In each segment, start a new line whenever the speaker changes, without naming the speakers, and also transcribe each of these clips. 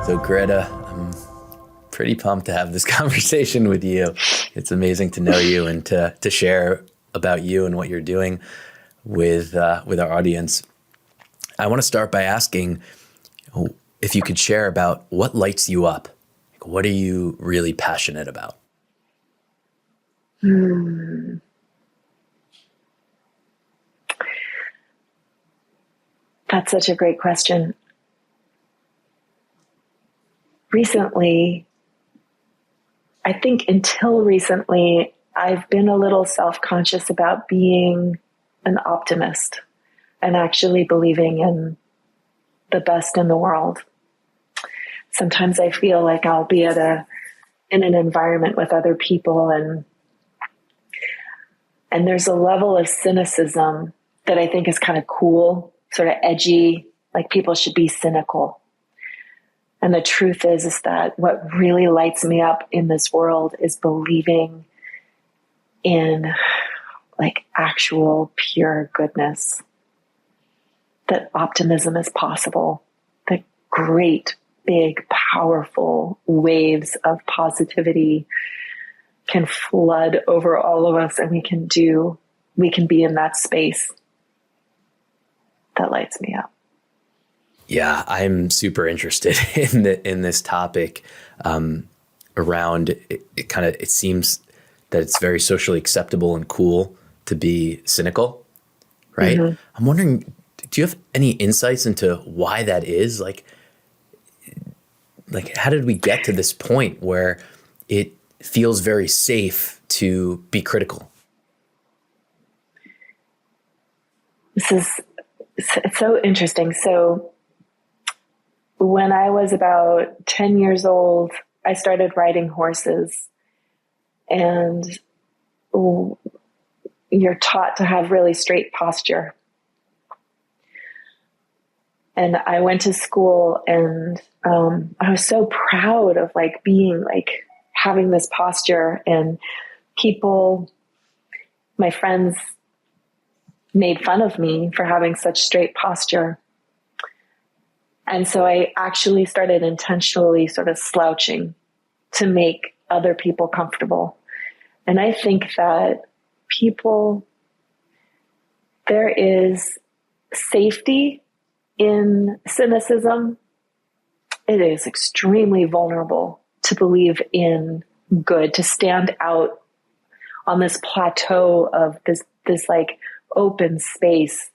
So Greta, I'm pretty pumped to have this conversation with you. It's amazing to know you and to share about you and what you're doing with our audience. I want to start by asking if you could share about what lights you up. What are you really passionate about?
That's such a great question. Recently, I think until recently, I've been a little self-conscious about being an optimist and actually believing in the best in the world. Sometimes I feel like I'll be in an environment with other people and there's a level of cynicism that I think is kind of cool, sort of edgy, like people should be cynical. And the truth is that what really lights me up in this world is believing in like actual pure goodness, that optimism is possible, that great, big, powerful waves of positivity can flood over all of us, and we can be in that space. That lights me up.
Yeah, I'm super interested in this topic around it. It seems that it's very socially acceptable and cool to be cynical, right? Mm-hmm. I'm wondering, do you have any insights into why that is? Like how did we get to this point where it feels very safe to be critical?
It's so interesting. So when I was about 10 years old, I started riding horses, and you're taught to have really straight posture. And I went to school, and I was so proud of having this posture, and my friends made fun of me for having such straight posture. And so I actually started intentionally sort of slouching to make other people comfortable. And I think that there is safety in cynicism. It is extremely vulnerable to believe in good, to stand out on this plateau of this like open space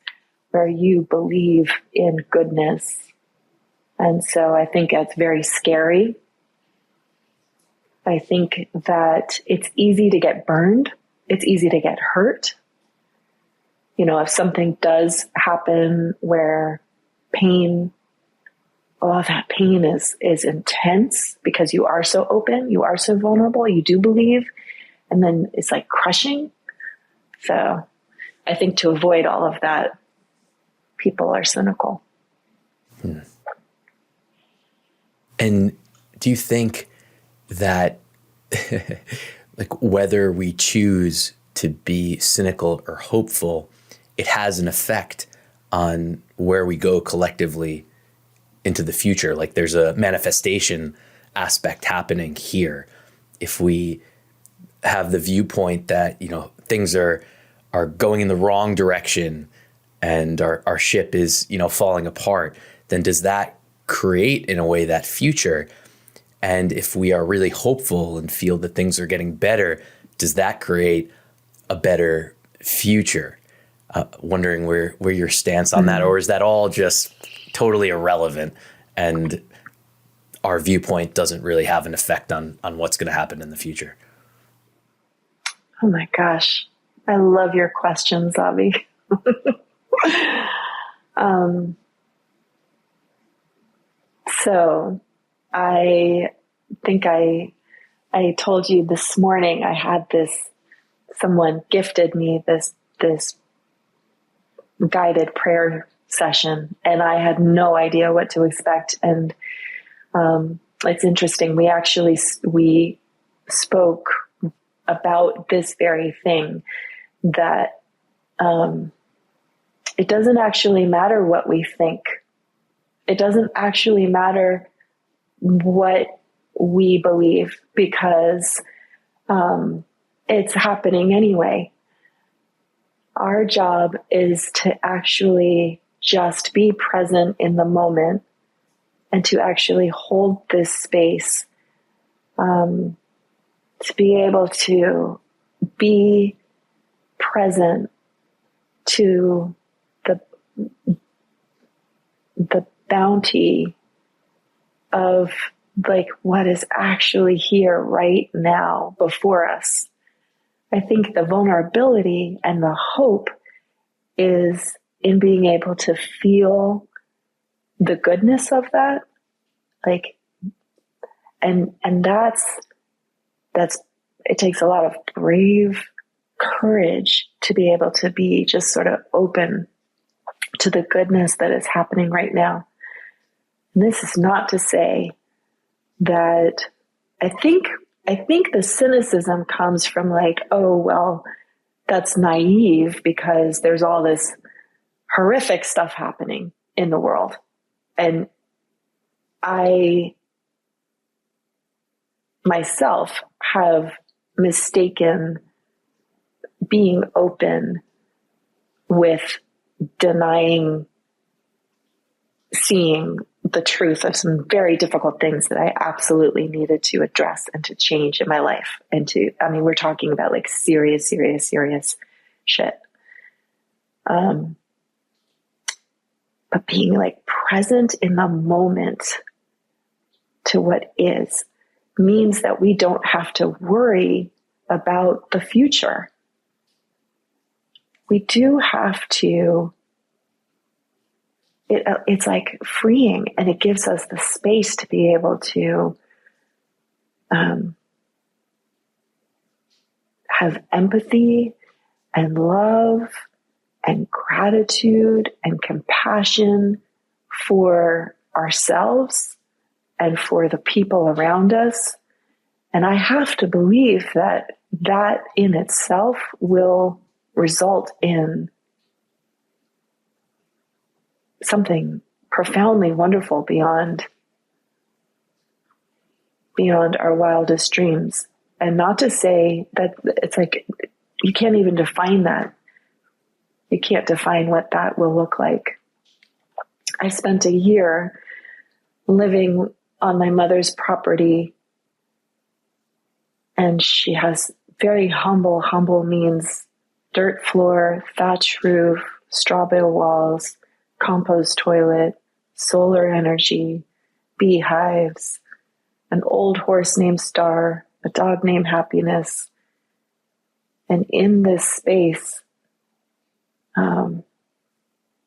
where you believe in goodness. And so I think it's very scary. I think that it's easy to get burned. It's easy to get hurt. If something does happen where that pain is intense because you are so open, you are so vulnerable, you do believe, and then it's like crushing. So I think to avoid all of that, people are cynical.
And do you think that whether we choose to be cynical or hopeful, it has an effect on where we go collectively into the future? Like there's a manifestation aspect happening here. If we have the viewpoint that, things are going in the wrong direction and our ship is, falling apart, then does that create in a way that future? And if we are really hopeful and feel that things are getting better, does that create a better future? Wondering where your stance on that, or is that all just totally irrelevant and our viewpoint doesn't really have an effect on what's going to happen in the future?
Oh my gosh. I love your questions, Avi. So I think I told you this morning, I had someone gifted me this guided prayer session, and I had no idea what to expect. And it's interesting. We spoke about this very thing, that it doesn't actually matter what we think. It doesn't actually matter what we believe because it's happening anyway. Our job is to actually just be present in the moment and to actually hold this space, to be able to be present to the bounty of like what is actually here right now before us. I think the vulnerability and the hope is in being able to feel the goodness of that. Like, and that's, it takes a lot of brave courage to be able to be just sort of open to the goodness that is happening right now. And this is not to say that I think the cynicism comes from like, oh, well, that's naive because there's all this horrific stuff happening in the world. And I myself have mistaken being open with denying seeing the truth of some very difficult things that I absolutely needed to address and to change in my life. And we're talking about like serious shit. But being like present in the moment to what is means that we don't have to worry about the future. We do have to, it's like freeing, and it gives us the space to be able to have empathy and love and gratitude and compassion for ourselves and for the people around us. And I have to believe that that in itself will result in something profoundly wonderful beyond our wildest dreams. And not to say that it's like, you can't even define that. You can't define what that will look like. I spent a year living on my mother's property, and she has very humble means: dirt floor, thatch roof, straw bale walls, compost toilet, solar energy, beehives, an old horse named Star, a dog named Happiness. And in this space,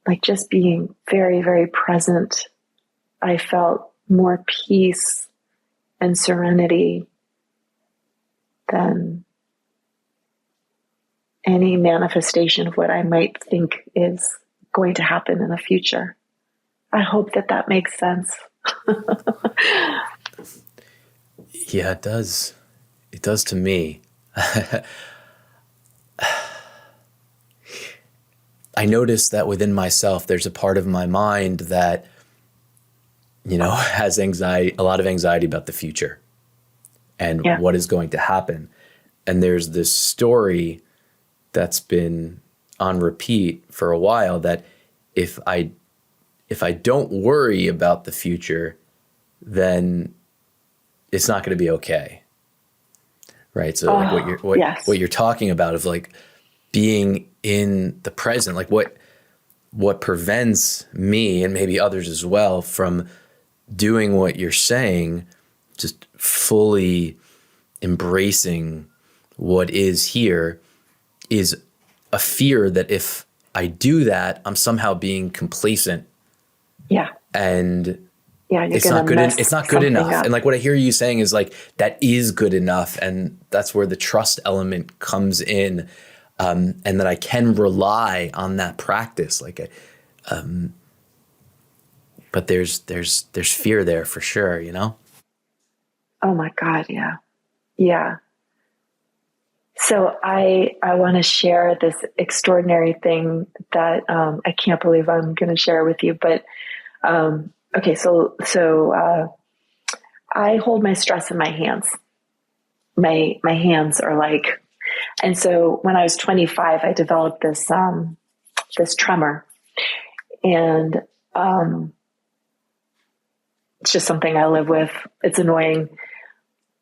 like just being very, very present, I felt more peace and serenity than any manifestation of what I might think is going to happen in the future. I hope that makes sense.
Yeah, it does. It does to me. I noticed that within myself, there's a part of my mind that, has anxiety, a lot of anxiety about the future and what is going to happen. And there's this story that's been on repeat for a while that if I don't worry about the future, then it's not going to be okay. Right. So like what you're talking about of like being in the present, like what prevents me and maybe others as well from doing what you're saying, just fully embracing what is here, is a fear that if I do that, I'm somehow being complacent.
Yeah.
And
it's not good.
It's not good enough.
Up.
And like what I hear you saying is like, that is good enough. And that's where the trust element comes in. And that I can rely on that practice. Like, but there's fear there for sure,
Oh my God. Yeah. Yeah. So I want to share this extraordinary thing that, I can't believe I'm going to share with you, but, okay. So I hold my stress in my hands. My hands are like, and so when I was 25, I developed this tremor, and it's just something I live with. It's annoying.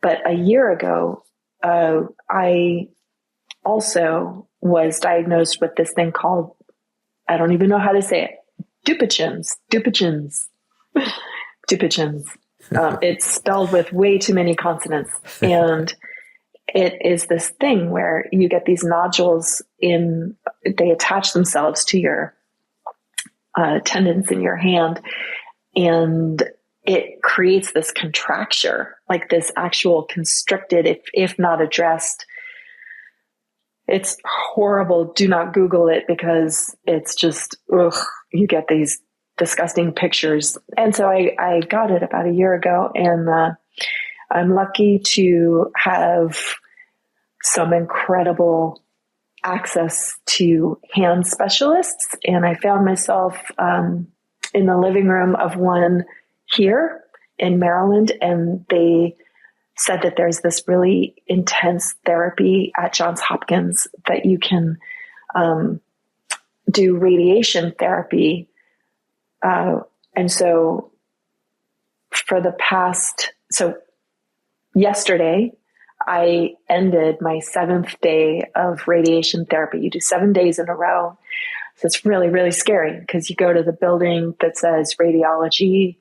But a year ago, I also was diagnosed with this thing called, I don't even know how to say it, Dupuytren's. It's spelled with way too many consonants. And it is this thing where you get these nodules they attach themselves to your tendons in your hand, and it creates this contracture, like this actual constricted, if not addressed. It's horrible. Do not Google it, because it's just, you get these disgusting pictures. And so I got it about a year ago, and I'm lucky to have some incredible access to hand specialists. And I found myself in the living room of one here in Maryland, and they said that there's this really intense therapy at Johns Hopkins that you can do radiation therapy. And so yesterday I ended my 7th day of radiation therapy. You do 7 days in a row. So it's really, really scary, because you go to the building that says radiology,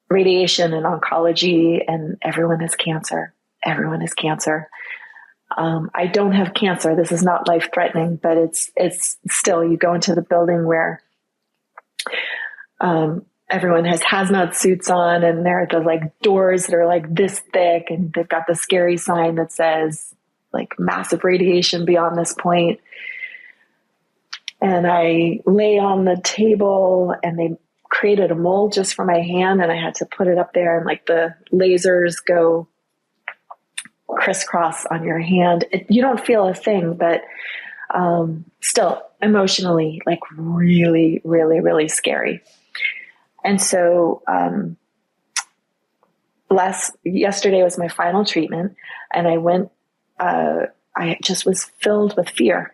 radiation, and oncology, and everyone has cancer. Everyone has cancer. I don't have cancer. This is not life-threatening, but it's still, you go into the building where everyone has hazmat suits on, and there are the like doors that are like this thick, and they've got the scary sign that says like massive radiation beyond this point. And I lay on the table, and they created a mold just for my hand, and I had to put it up there, and like the lasers go crisscross on your hand. You don't feel a thing, but still emotionally, like really, really, really scary. And so yesterday was my final treatment, and I went, I just was filled with fear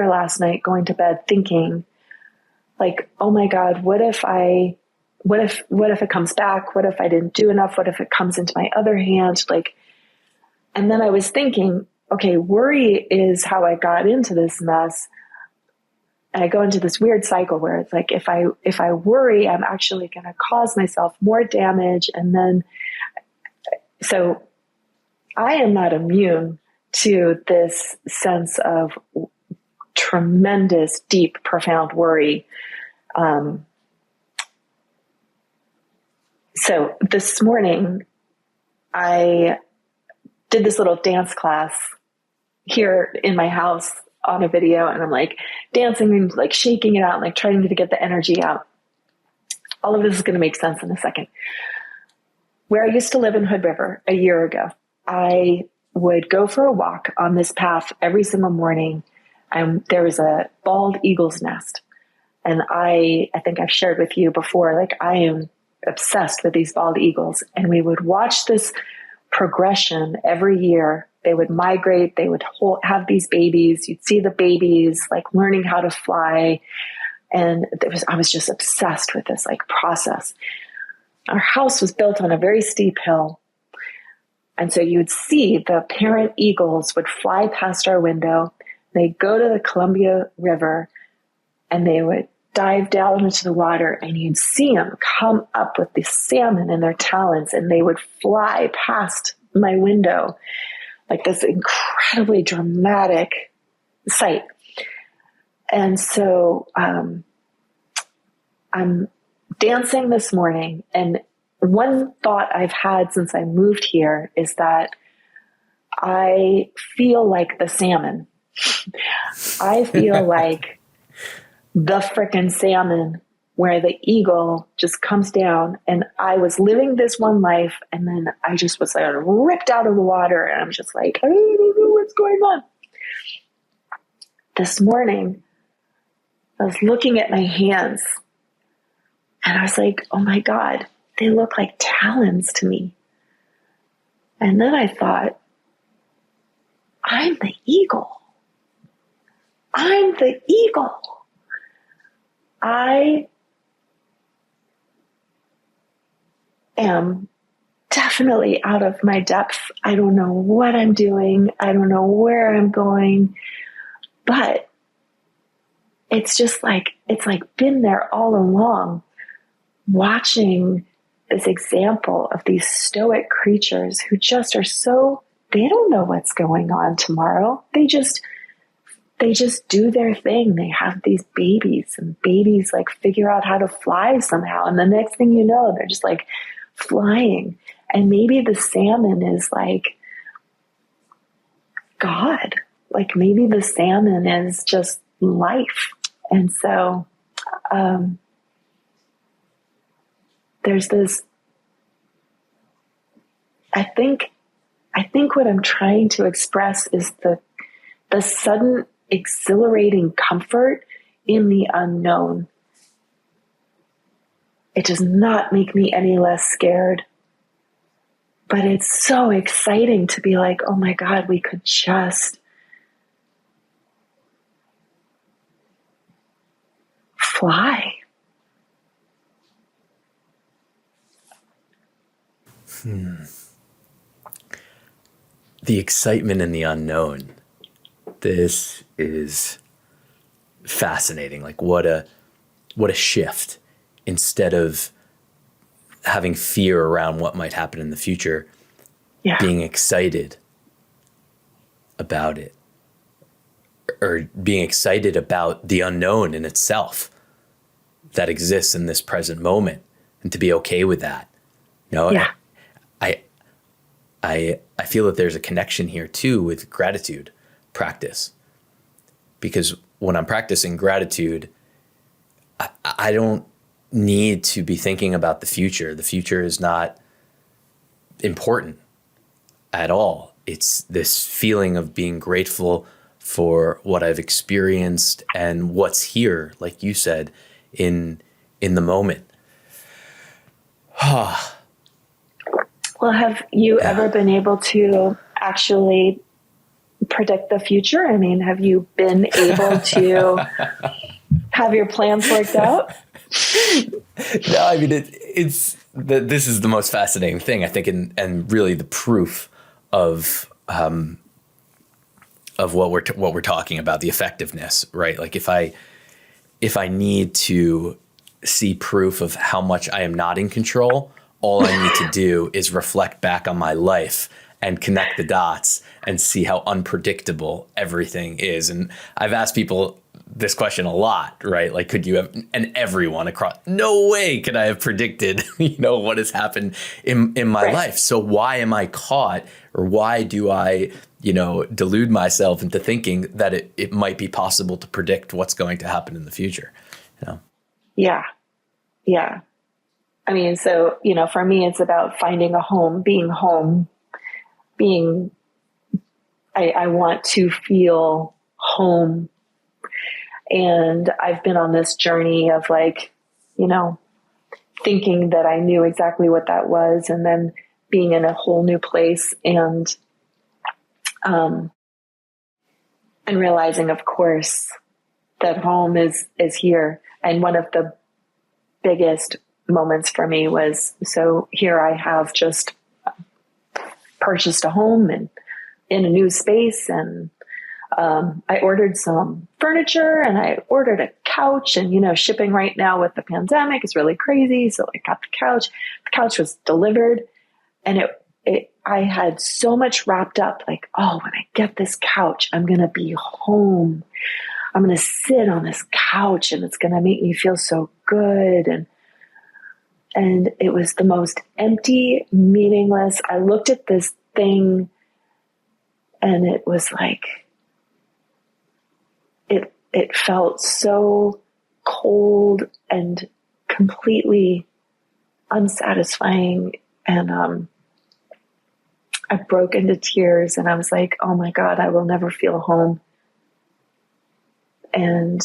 last night, going to bed thinking like, oh my God, what if it comes back? What if I didn't do enough? What if it comes into my other hand? Like, and then I was thinking, okay, worry is how I got into this mess. And I go into this weird cycle where it's like, if I worry, I'm actually going to cause myself more damage. And then, so I am not immune to this sense of tremendous, deep, profound worry. So this morning I did this little dance class here in my house on a video, and I'm like dancing and like shaking it out, and like trying to get the energy out. All of this is going to make sense in a second. Where I used to live in Hood River a year ago, I would go for a walk on this path every single morning, and there was a bald eagle's nest. And I think I've shared with you before, like I am obsessed with these bald eagles, and we would watch this progression every year. They would migrate, they would have these babies. You'd see the babies like learning how to fly. And I was just obsessed with this like process. Our house was built on a very steep hill. And so you would see the parent eagles would fly past our window. They'd go to the Columbia River, and they would dive down into the water, and you'd see them come up with the salmon in their talons, and they would fly past my window, like this incredibly dramatic sight. And so I'm dancing this morning, and one thought I've had since I moved here is that I feel like the salmon. I feel like the frickin' salmon, where the eagle just comes down, and I was living this one life, and then I just was like ripped out of the water, and I'm just like, I don't know what's going on. This morning, I was looking at my hands, and I was like, oh my God, they look like talons to me. And then I thought, I'm the eagle. I'm the eagle. I am definitely out of my depth. I don't know what I'm doing. I don't know where I'm going, but it's just like, it's like been there all along, watching this example of these stoic creatures who just are so, they don't know what's going on tomorrow. They just do their thing. They have these babies, and babies like figure out how to fly somehow. And the next thing you know, they're just like flying. And maybe the salmon is like God. Like maybe the salmon is just life. And so there's this, I think what I'm trying to express is the sudden exhilarating comfort in the unknown. It does not make me any less scared, but it's so exciting to be like, oh my God, we could just fly.
The excitement in the unknown. This is fascinating. Like what a shift. Instead of having fear around what might happen in the future, being excited about it, or being excited about the unknown in itself that exists in this present moment, and to be okay with that. You know, I feel that there's a connection here too with gratitude practice, because when I'm practicing gratitude, I don't need to be thinking about the future. The future is not important at all. It's this feeling of being grateful for what I've experienced and what's here, like you said, in the moment.
Well, have you ever been able to actually predict the future? I mean, have you been able to have your plans worked out?
No, I mean, this is the most fascinating thing, I think, and really the proof of what we're talking about, the effectiveness, right? Like if I need to see proof of how much I am not in control, all I need to do is reflect back on my life and connect the dots and see how unpredictable everything is. And I've asked people this question a lot, right? Like, could you have, and everyone across, no way could I have predicted, what has happened in my life. So why am I caught, or why do I, delude myself into thinking that it might be possible to predict what's going to happen in the future?
Yeah. Yeah. I mean, so, for me, it's about finding a home, I want to feel home. And I've been on this journey of thinking that I knew exactly what that was, and then being in a whole new place and realizing, of course, that home is here. And one of the biggest moments for me was, so here I have just purchased a home and in a new space, and I ordered some furniture and I ordered a couch, and shipping right now with the pandemic is really crazy. So I got the couch. The couch was delivered, and I had so much wrapped up, like, oh, when I get this couch, I'm going to be home. I'm going to sit on this couch and it's going to make me feel so good. And it was the most empty, meaningless. I looked at this thing and it was like, it felt so cold and completely unsatisfying. And I broke into tears, and I was like, oh my God, I will never feel home. And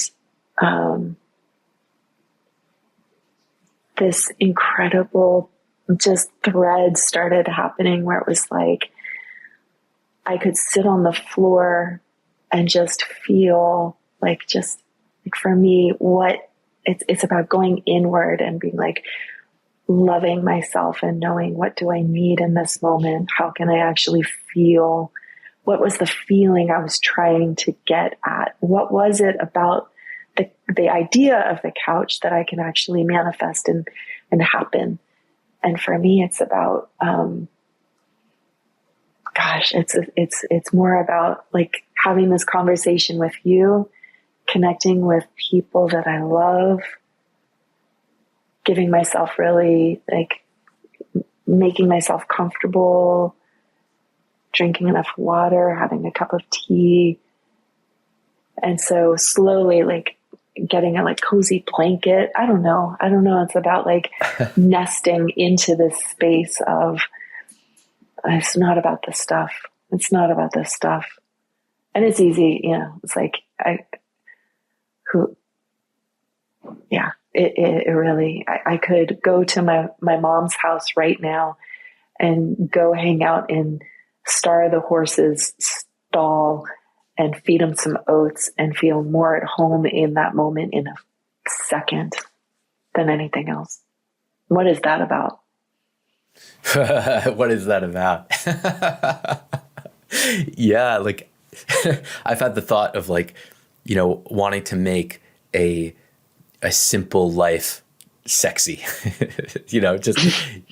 this incredible just threads started happening where it was like, I could sit on the floor and just feel like, just like for me, it's about going inward and being like, loving myself and knowing, what do I need in this moment? How can I actually feel? What was the feeling I was trying to get at? What was it about the idea of the couch that I can actually manifest and happen? And for me, it's about, it's more about like having this conversation with you, connecting with people that I love, giving myself really, like, making myself comfortable, drinking enough water, having a cup of tea. And so slowly, like, getting a like cozy blanket. I don't know. It's about like nesting into this space of, it's not about this stuff. It's not about this stuff. And it's easy, it's like, it really, I could go to my mom's house right now and go hang out in Star the Horse's stall and feed them some oats and feel more at home in that moment in a second than anything else. What is that about?
What is that about? Yeah, like I've had the thought of like, wanting to make a simple life sexy. Just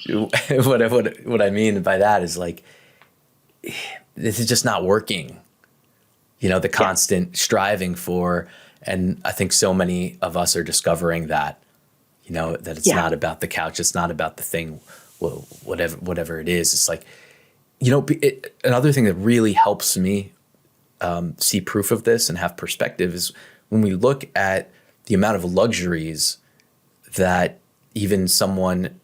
what I mean by that is like, this is just not working. The constant striving for, and I think so many of us are discovering that, that it's not about the couch. It's not about the thing, whatever it is. It's like, another thing that really helps me see proof of this and have perspective is when we look at the amount of luxuries that even someone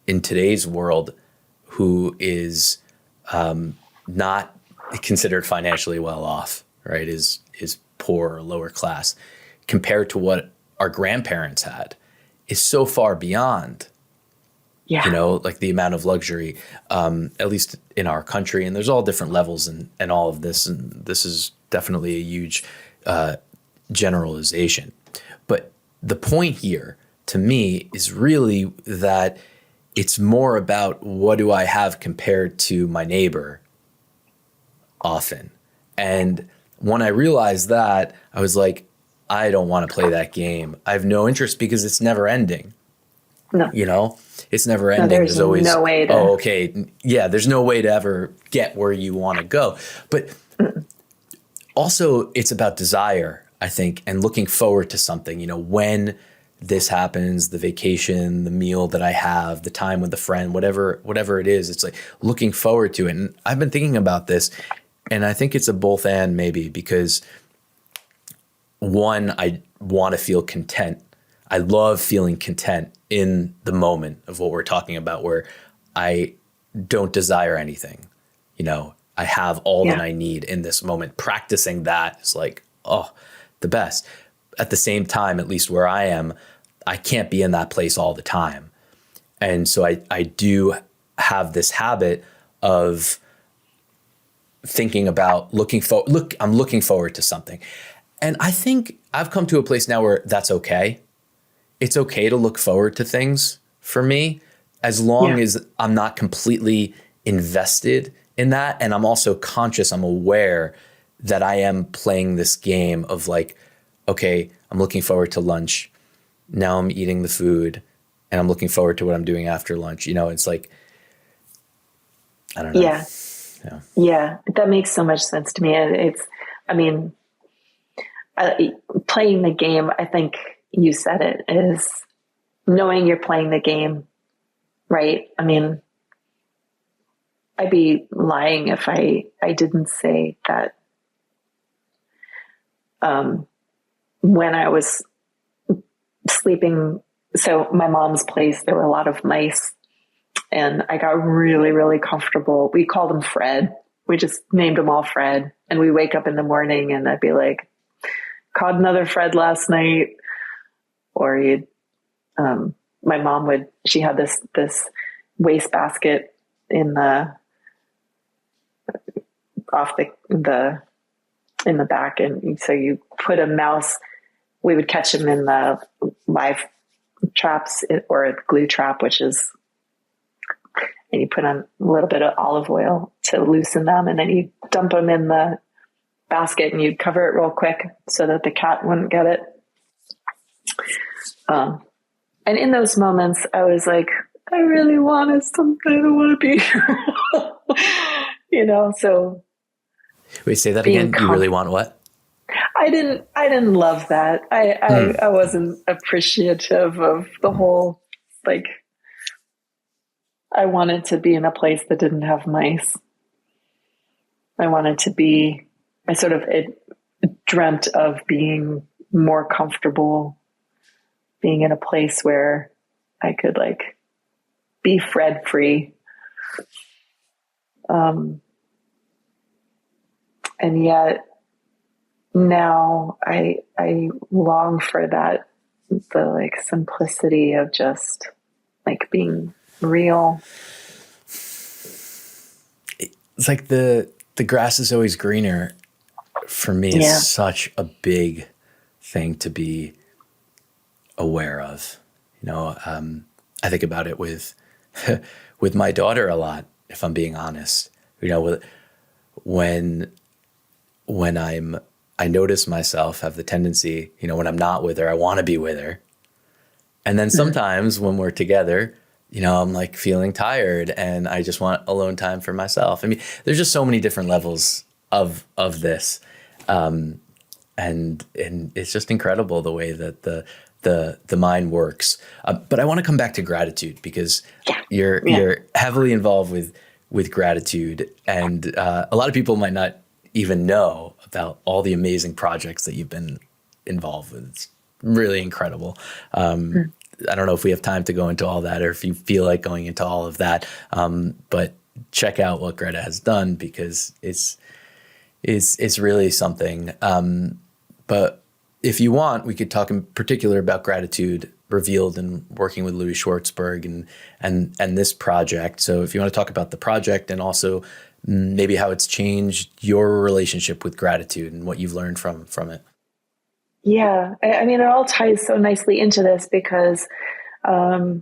in today's world who is not considered financially well off, right, is poor or lower class, compared to what our grandparents had, is so far beyond. Like the amount of luxury, at least in our country, and there's all different levels and all of this, and this is definitely a huge generalization. But the point here to me is really that it's more about what do I have compared to my neighbor often. And when I realized that, I was like, I don't want to play that game. I have no interest because it's never ending.
No.
It's never ending.
No, there's
always
no way to.
Oh, okay. Yeah, there's no way to ever get where you want to go. But also it's about desire, I think, and looking forward to something, when this happens, the vacation, the meal that I have, the time with a friend, whatever it is, it's like looking forward to it. And I've been thinking about this, and I think it's a both and maybe, because one, I want to feel content. I love feeling content in the moment of what we're talking about, where I don't desire anything. I have all that I need in this moment. Practicing that is like, the best. At the same time, at least where I am, I can't be in that place all the time. And so I do have this habit of thinking about I'm looking forward to something. And I think I've come to a place now where that's okay. It's okay to look forward to things for me, as long as I'm not completely invested in that. And I'm also conscious, I'm aware that I am playing this game of like, okay, I'm looking forward to lunch. Now I'm eating the food and I'm looking forward to what I'm doing after lunch. It's like, I don't know.
Yeah. That makes so much sense to me. Playing the game, I think you said it, is knowing you're playing the game, right? I'd be lying if I didn't say that when I was sleeping, so my mom's place, there were a lot of mice, and I got really, really comfortable. We called him Fred. We just named them all Fred. And we wake up in the morning and I'd be like, caught another Fred last night. Or my mom she had this wastebasket in the in the back. And so you put a mouse, we would catch them in the live traps or a glue trap, and you put on a little bit of olive oil to loosen them. And then you dump them in the basket and you'd cover it real quick so that the cat wouldn't get it. And in those moments I was like, I really wanted something. I don't want to be here. So
wait, say that again. You really want what?
I didn't love that. I wasn't appreciative of the whole, like, I wanted to be in a place that didn't have mice. I dreamt of being more comfortable, being in a place where I could like be Fred free. And yet now I long for that, the like simplicity of just like being real.
It's like the grass is always greener for me. Is such a big thing to be aware of. I think about it with with my daughter a lot, if I'm being honest. When I notice myself have the tendency, when I'm not with her, I want to be with her. And then sometimes when we're together, I'm like feeling tired and I just want alone time for myself. I mean, there's just so many different levels of this. And it's just incredible the way that the mind works. But I want to come back to gratitude because you're heavily involved with gratitude. And a lot of people might not even know about all the amazing projects that you've been involved with. It's really incredible. I don't know if we have time to go into all that or if you feel like going into all of that. But check out what Greta has done because it's really something. But if you want, we could talk in particular about gratitude revealed in working with Louie Schwartzberg and this project. So if you want to talk about the project and also maybe how it's changed your relationship with gratitude and what you've learned from it.
Yeah. I mean, it all ties so nicely into this because I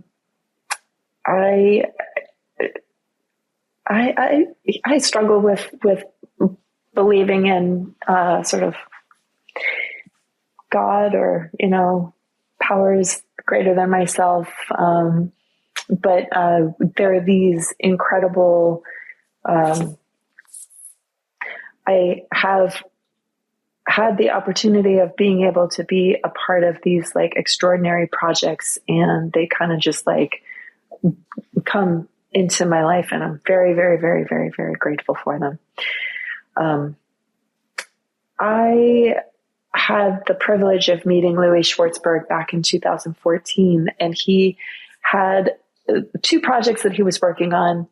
struggle with believing in sort of God or, powers greater than myself. But there are these incredible, I have had the opportunity of being able to be a part of these like extraordinary projects, and they kind of just like come into my life, and I'm very, very, very, very, very grateful for them. I had the privilege of meeting Louie Schwartzberg back in 2014, and he had two projects that he was working on.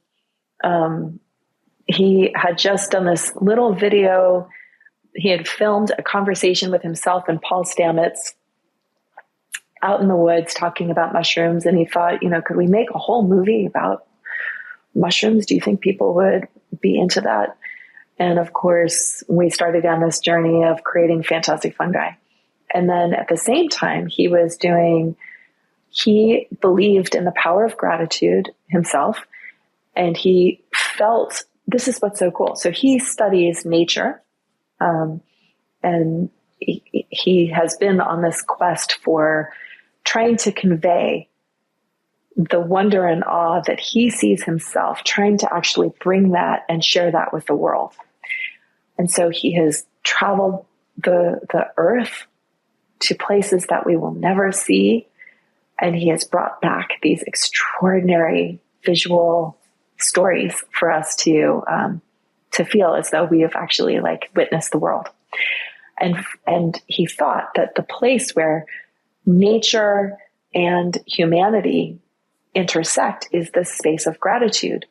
He had just done this little video. He had filmed a conversation with himself and Paul Stamets out in the woods talking about mushrooms. And he thought, could we make a whole movie about mushrooms? Do you think people would be into that? And of course, we started down this journey of creating fantastic fungi. And then at the same time, he believed in the power of gratitude himself. And he felt, this is what's so cool. So he studies nature. And he has been on this quest for trying to convey the wonder and awe that he sees himself, trying to actually bring that and share that with the world. And so he has traveled the earth to places that we will never see. And he has brought back these extraordinary visual stories for us to feel as though we have actually like witnessed the world. And he thought that the place where nature and humanity intersect is this space of gratitude,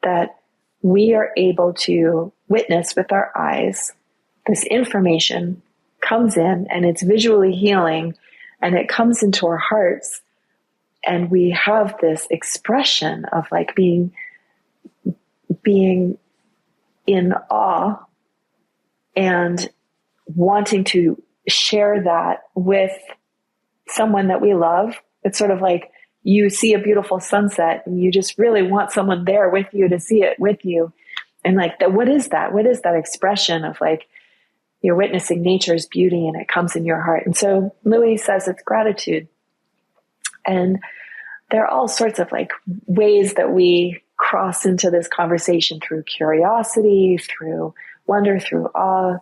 that we are able to witness with our eyes. This information comes in and it's visually healing, and it comes into our hearts, And we have this expression of like being in awe and wanting to share that with someone that we love. It's sort of like you see a beautiful sunset and you just really want someone there with you to see it with you. And like that, what is that? What is that expression of like you're witnessing nature's beauty and it comes in your heart? And so Louie says it's gratitude. And there are all sorts of like ways that we cross into this conversation through curiosity, through wonder, through awe,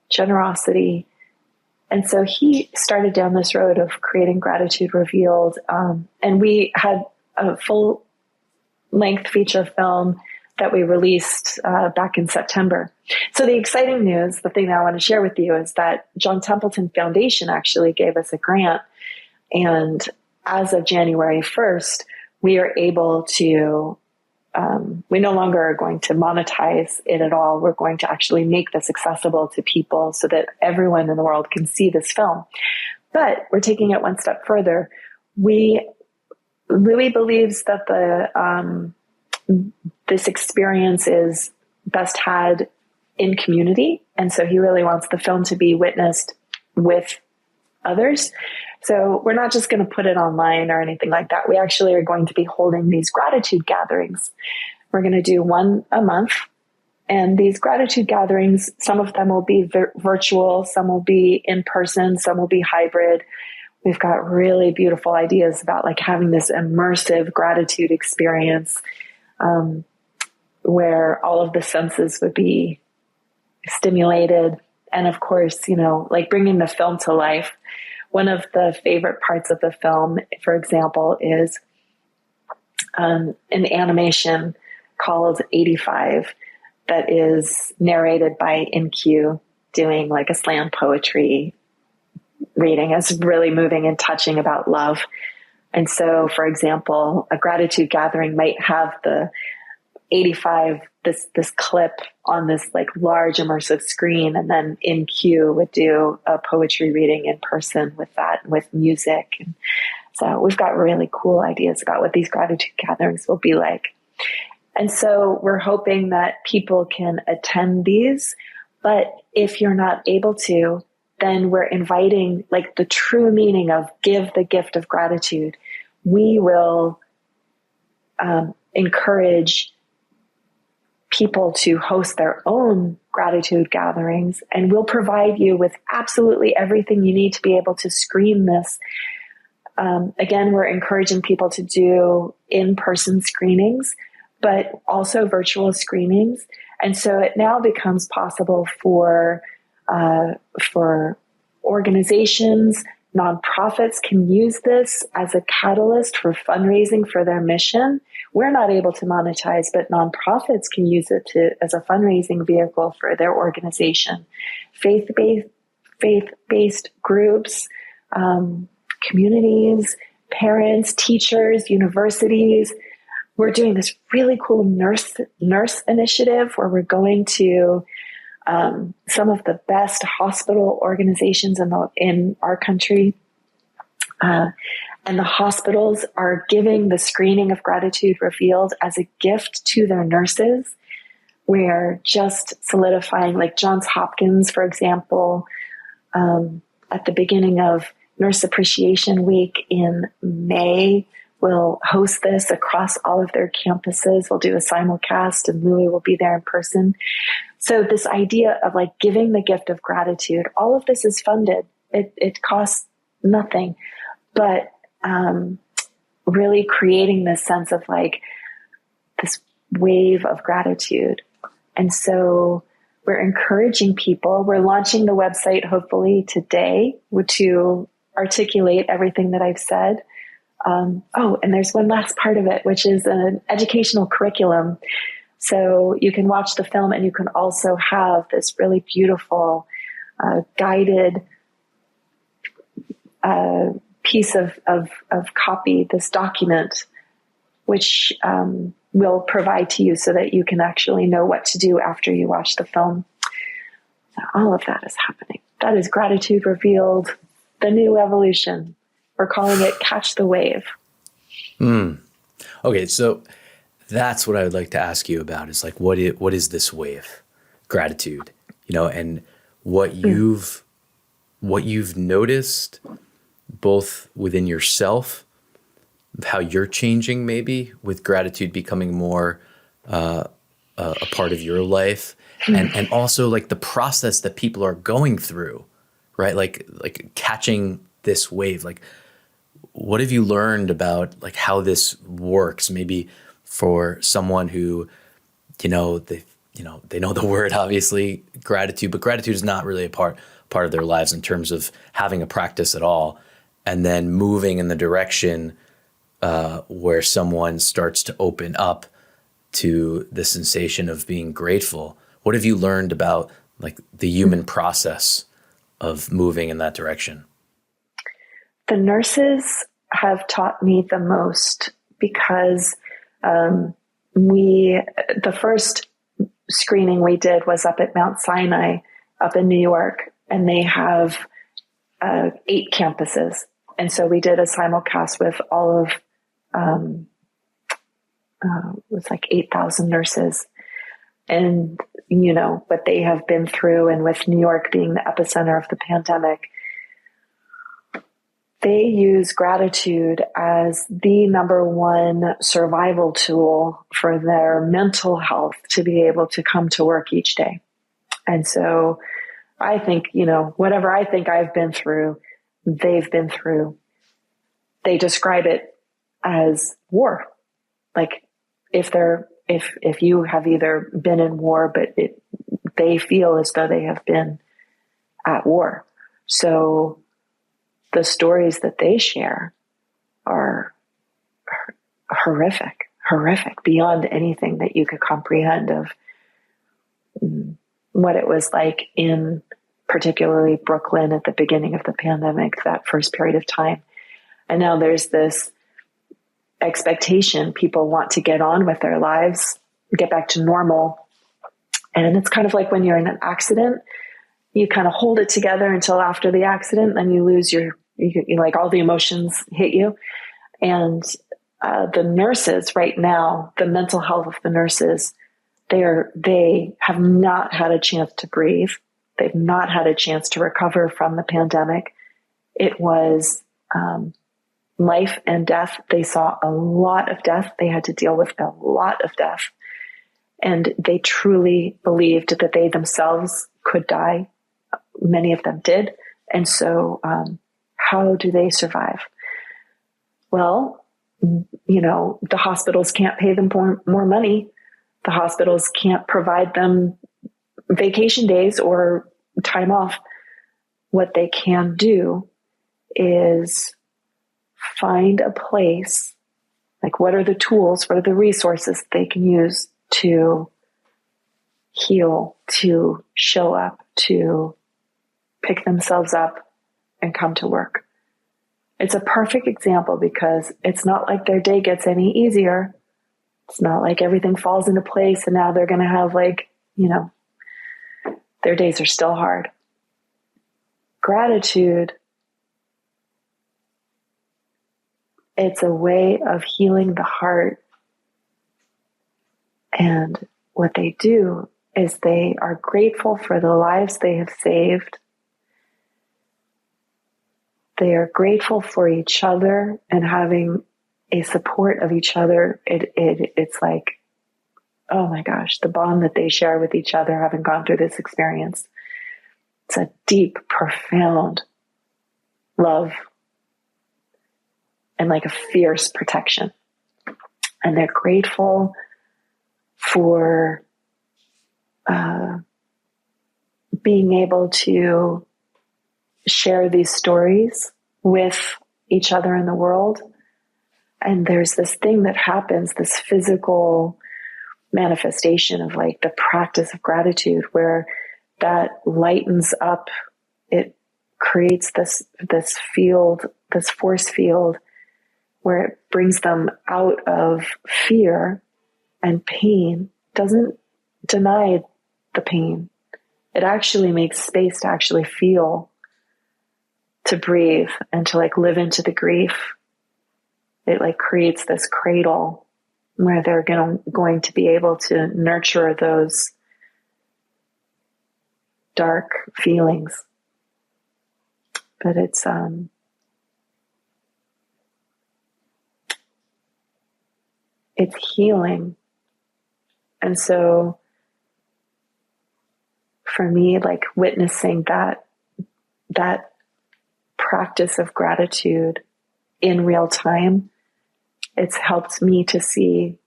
generosity. And so he started down this road of creating Gratitude Revealed. And we had a full length feature film that we released back in September. So the exciting news, the thing that I want to share with you is that John Templeton Foundation actually gave us a grant. And as of January 1st, we are able to, we no longer are going to monetize it at all. We're going to actually make this accessible to people so that everyone in the world can see this film. But we're taking it one step further. Louie believes that this experience is best had in community. And so he really wants the film to be witnessed with others. So we're not just going to put it online or anything like that. We actually are going to be holding these gratitude gatherings. We're going to do one a month. And these gratitude gatherings, some of them will be virtual, some will be in person, some will be hybrid. We've got really beautiful ideas about like having this immersive gratitude experience where all of the senses would be stimulated. And of course, like bringing the film to life. One of the favorite parts of the film, for example, is an animation called 85 that is narrated by InQ doing like a slam poetry reading. It's really moving and touching about love. And so, for example, a gratitude gathering might have the 85, this clip on this like large immersive screen, and then InQ would do a poetry reading in person with that, with music. And so we've got really cool ideas about what these gratitude gatherings will be like. And so we're hoping that people can attend these, but if you're not able to, then we're inviting like the true meaning of give the gift of gratitude. We will encourage people to host their own gratitude gatherings, and we'll provide you with absolutely everything you need to be able to screen this. Again, we're encouraging people to do in-person screenings, but also virtual screenings. And so it now becomes possible for organizations, nonprofits can use this as a catalyst for fundraising for their mission. We're not able to monetize, but nonprofits can use it as a fundraising vehicle for their organization. Faith-based groups, communities, parents, teachers, universities. We're doing this really cool nurse initiative where we're going to some of the best hospital organizations in our country. And the hospitals are giving the screening of Gratitude Revealed as a gift to their nurses. We're just solidifying, like Johns Hopkins, for example, at the beginning of Nurse Appreciation Week in May, will host this across all of their campuses. We'll do a simulcast and Louie will be there in person. So this idea of like giving the gift of gratitude, all of this is funded. It costs nothing, but really creating this sense of like this wave of gratitude. And so we're encouraging people. We're launching the website hopefully today to articulate everything that I've said. And there's one last part of it, which is an educational curriculum. So you can watch the film and you can also have this really beautiful guided piece of copy, this document, which we'll provide to you so that you can actually know what to do after you watch the film. So all of that is happening. That is Gratitude Revealed, the new evolution. We're calling it Catch the Wave.
Okay, so that's what I would like to ask you about is like, what is this wave? Gratitude, and what you've noticed both within yourself, how you're changing maybe with gratitude becoming more a part of your life, and also like the process that people are going through, right? Like catching this wave. Like, what have you learned about like how this works? Maybe for someone who, they know the word, obviously, gratitude, but gratitude is not really a part of their lives in terms of having a practice at all, and then moving in the direction where someone starts to open up to the sensation of being grateful. What have you learned about like the human process of moving in that direction?
The nurses have taught me the most because the first screening we did was up at Mount Sinai up in New York, and they have 8 campuses. And so we did a simulcast with all of, it was like 8,000 nurses. And, what they have been through, and with New York being the epicenter of the pandemic, they use gratitude as the number one survival tool for their mental health to be able to come to work each day. And so I think, whatever I think I've been through, they've been through. They describe it as war. Like if you have either been in war, but they feel as though they have been at war. So the stories that they share are horrific beyond anything that you could comprehend of what it was like in particularly Brooklyn at the beginning of the pandemic, that first period of time. And now there's this expectation. People want to get on with their lives, get back to normal. And it's kind of like when you're in an accident, you kind of hold it together until after the accident, then you lose you like all the emotions hit you. And the nurses right now, the mental health of the nurses, they have not had a chance to breathe. They've not had a chance to recover from the pandemic. It was life and death. They saw a lot of death. They had to deal with a lot of death. And they truly believed that they themselves could die. Many of them did. And so how do they survive? Well, the hospitals can't pay them more money. The hospitals can't provide them vacation days or time off. What they can do is find a place, like what are the tools, what are the resources they can use to heal, to show up, to pick themselves up and come to work. It's a perfect example because it's not like their day gets any easier. It's not like everything falls into place and now they're going to have their days are still hard. Gratitude, it's a way of healing the heart. And what they do is they are grateful for the lives they have saved. They are grateful for each other and having a support of each other. It's like, oh my gosh, the bond that they share with each other having gone through this experience. It's a deep, profound love and like a fierce protection. And they're grateful for being able to share these stories with each other in the world. And there's this thing that happens, this physical manifestation of like the practice of gratitude where that lightens up. It creates this field, this force field where it brings them out of fear and pain. Doesn't deny the pain. It actually makes space to actually feel, to breathe and to like live into the grief, it like creates this cradle where they're going to be able to nurture those dark feelings. But it's healing. And so for me, like witnessing that practice of gratitude in real time, it's helped me to see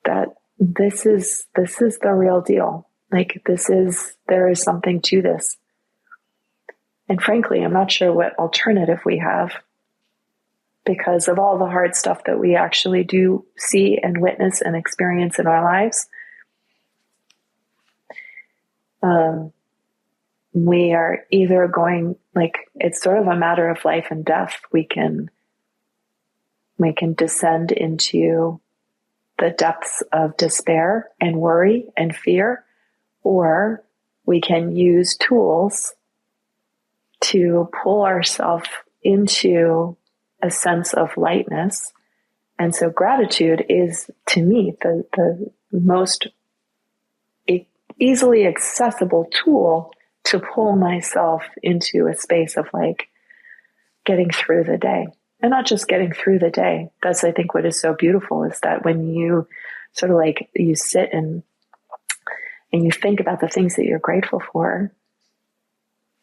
that this is the real deal. Like there is something to this. And frankly, I'm not sure what alternative we have because of all the hard stuff that we actually do see and witness and experience in our lives. We are either going, like, it's sort of a matter of life and death. We can descend into the depths of despair and worry and fear, or we can use tools to pull ourselves into a sense of lightness. And so gratitude is, to me, the most easily accessible tool to pull myself into a space of like getting through the day. And not just getting through the day. That's, I think, what is so beautiful is that when you sort of like, you sit and you think about the things that you're grateful for,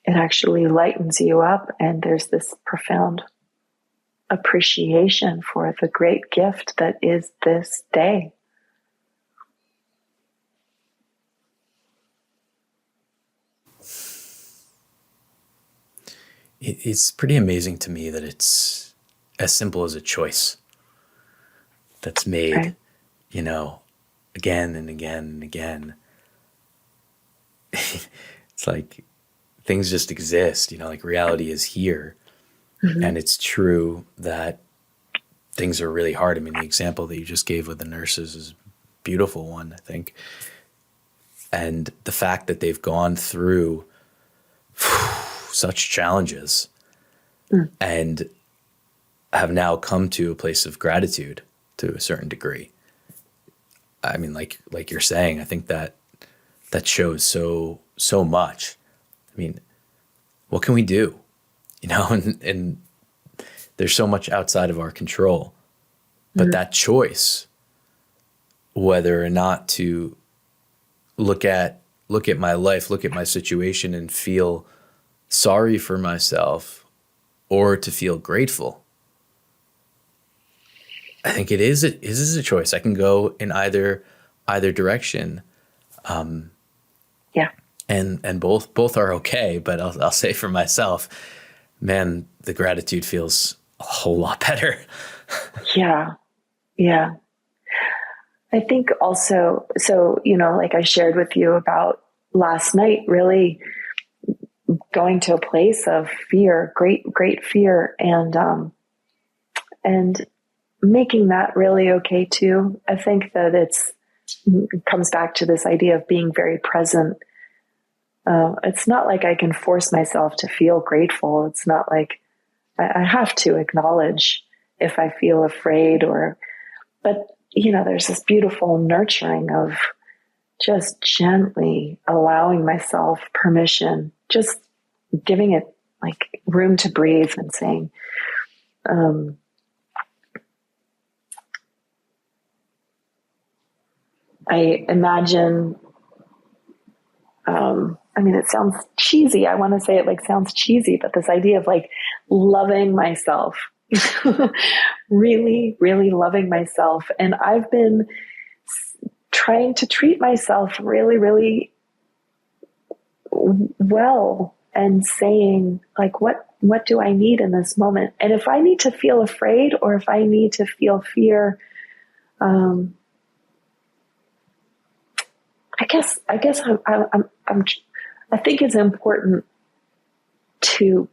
it actually lightens you up, and there's this profound appreciation for the great gift that is this day.
It's pretty amazing to me that it's as simple as a choice that's made,
Right.
Again and again and again. It's like things just exist, like reality is here. Mm-hmm. And it's true that things are really hard. I mean, the example that you just gave with the nurses is a beautiful one, I think. And the fact that they've gone through such challenges and have now come to a place of gratitude to a certain degree. I mean, like you're saying, I think that shows so much. I mean, what can we do? And there's so much outside of our control. But that choice, whether or not to look at my life, look at my situation and feel sorry for myself, or to feel grateful, I think it is a choice. I can go in either direction.
Yeah.
And both are okay, but I'll say for myself, man, the gratitude feels a whole lot better.
Yeah. Yeah. I think also, so, like I shared with you about last night, really going to a place of fear, great fear, and making that really okay too. I think that it comes back to this idea of being very present. It's not like I can force myself to feel grateful. It's not like I have to acknowledge if I feel afraid but there's this beautiful nurturing of just gently allowing myself permission, just giving it like room to breathe and saying, I imagine, it sounds cheesy. I want to say it like sounds cheesy, but this idea of like loving myself, really, really loving myself. And I've been trying to treat myself really, really well and saying like, what do I need in this moment? And if I need to feel afraid or if I need to feel fear, I guess I think it's important to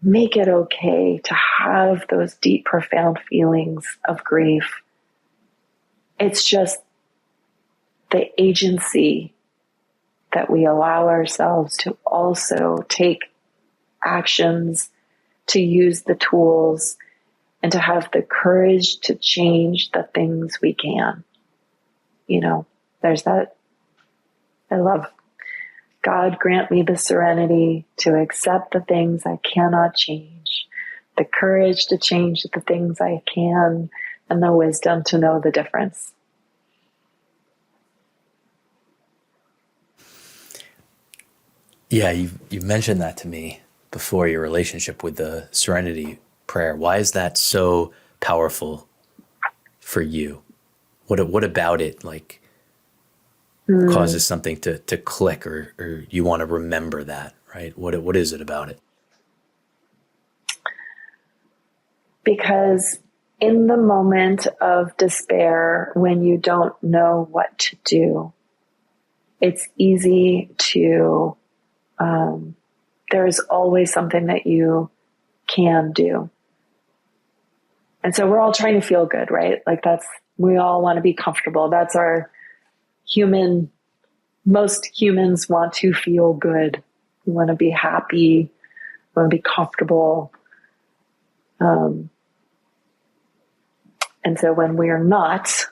make it okay to have those deep, profound feelings of grief. It's just the agency that we allow ourselves to also take actions, to use the tools, and to have the courage to change the things we can. There's that. I love, God grant me the serenity to accept the things I cannot change, the courage to change the things I can, and the wisdom to know the difference.
Yeah, you mentioned that to me before, your relationship with the serenity prayer. Why is that so powerful for you? What about it causes something to click, or you want to remember that, right? What is it about it?
Because in the moment of despair, when you don't know what to do, it's easy to, there's always something that you can do. And so we're all trying to feel good, right? We all want to be comfortable. That's our most humans want to feel good. We want to be happy. We want to be comfortable. And so when we are not,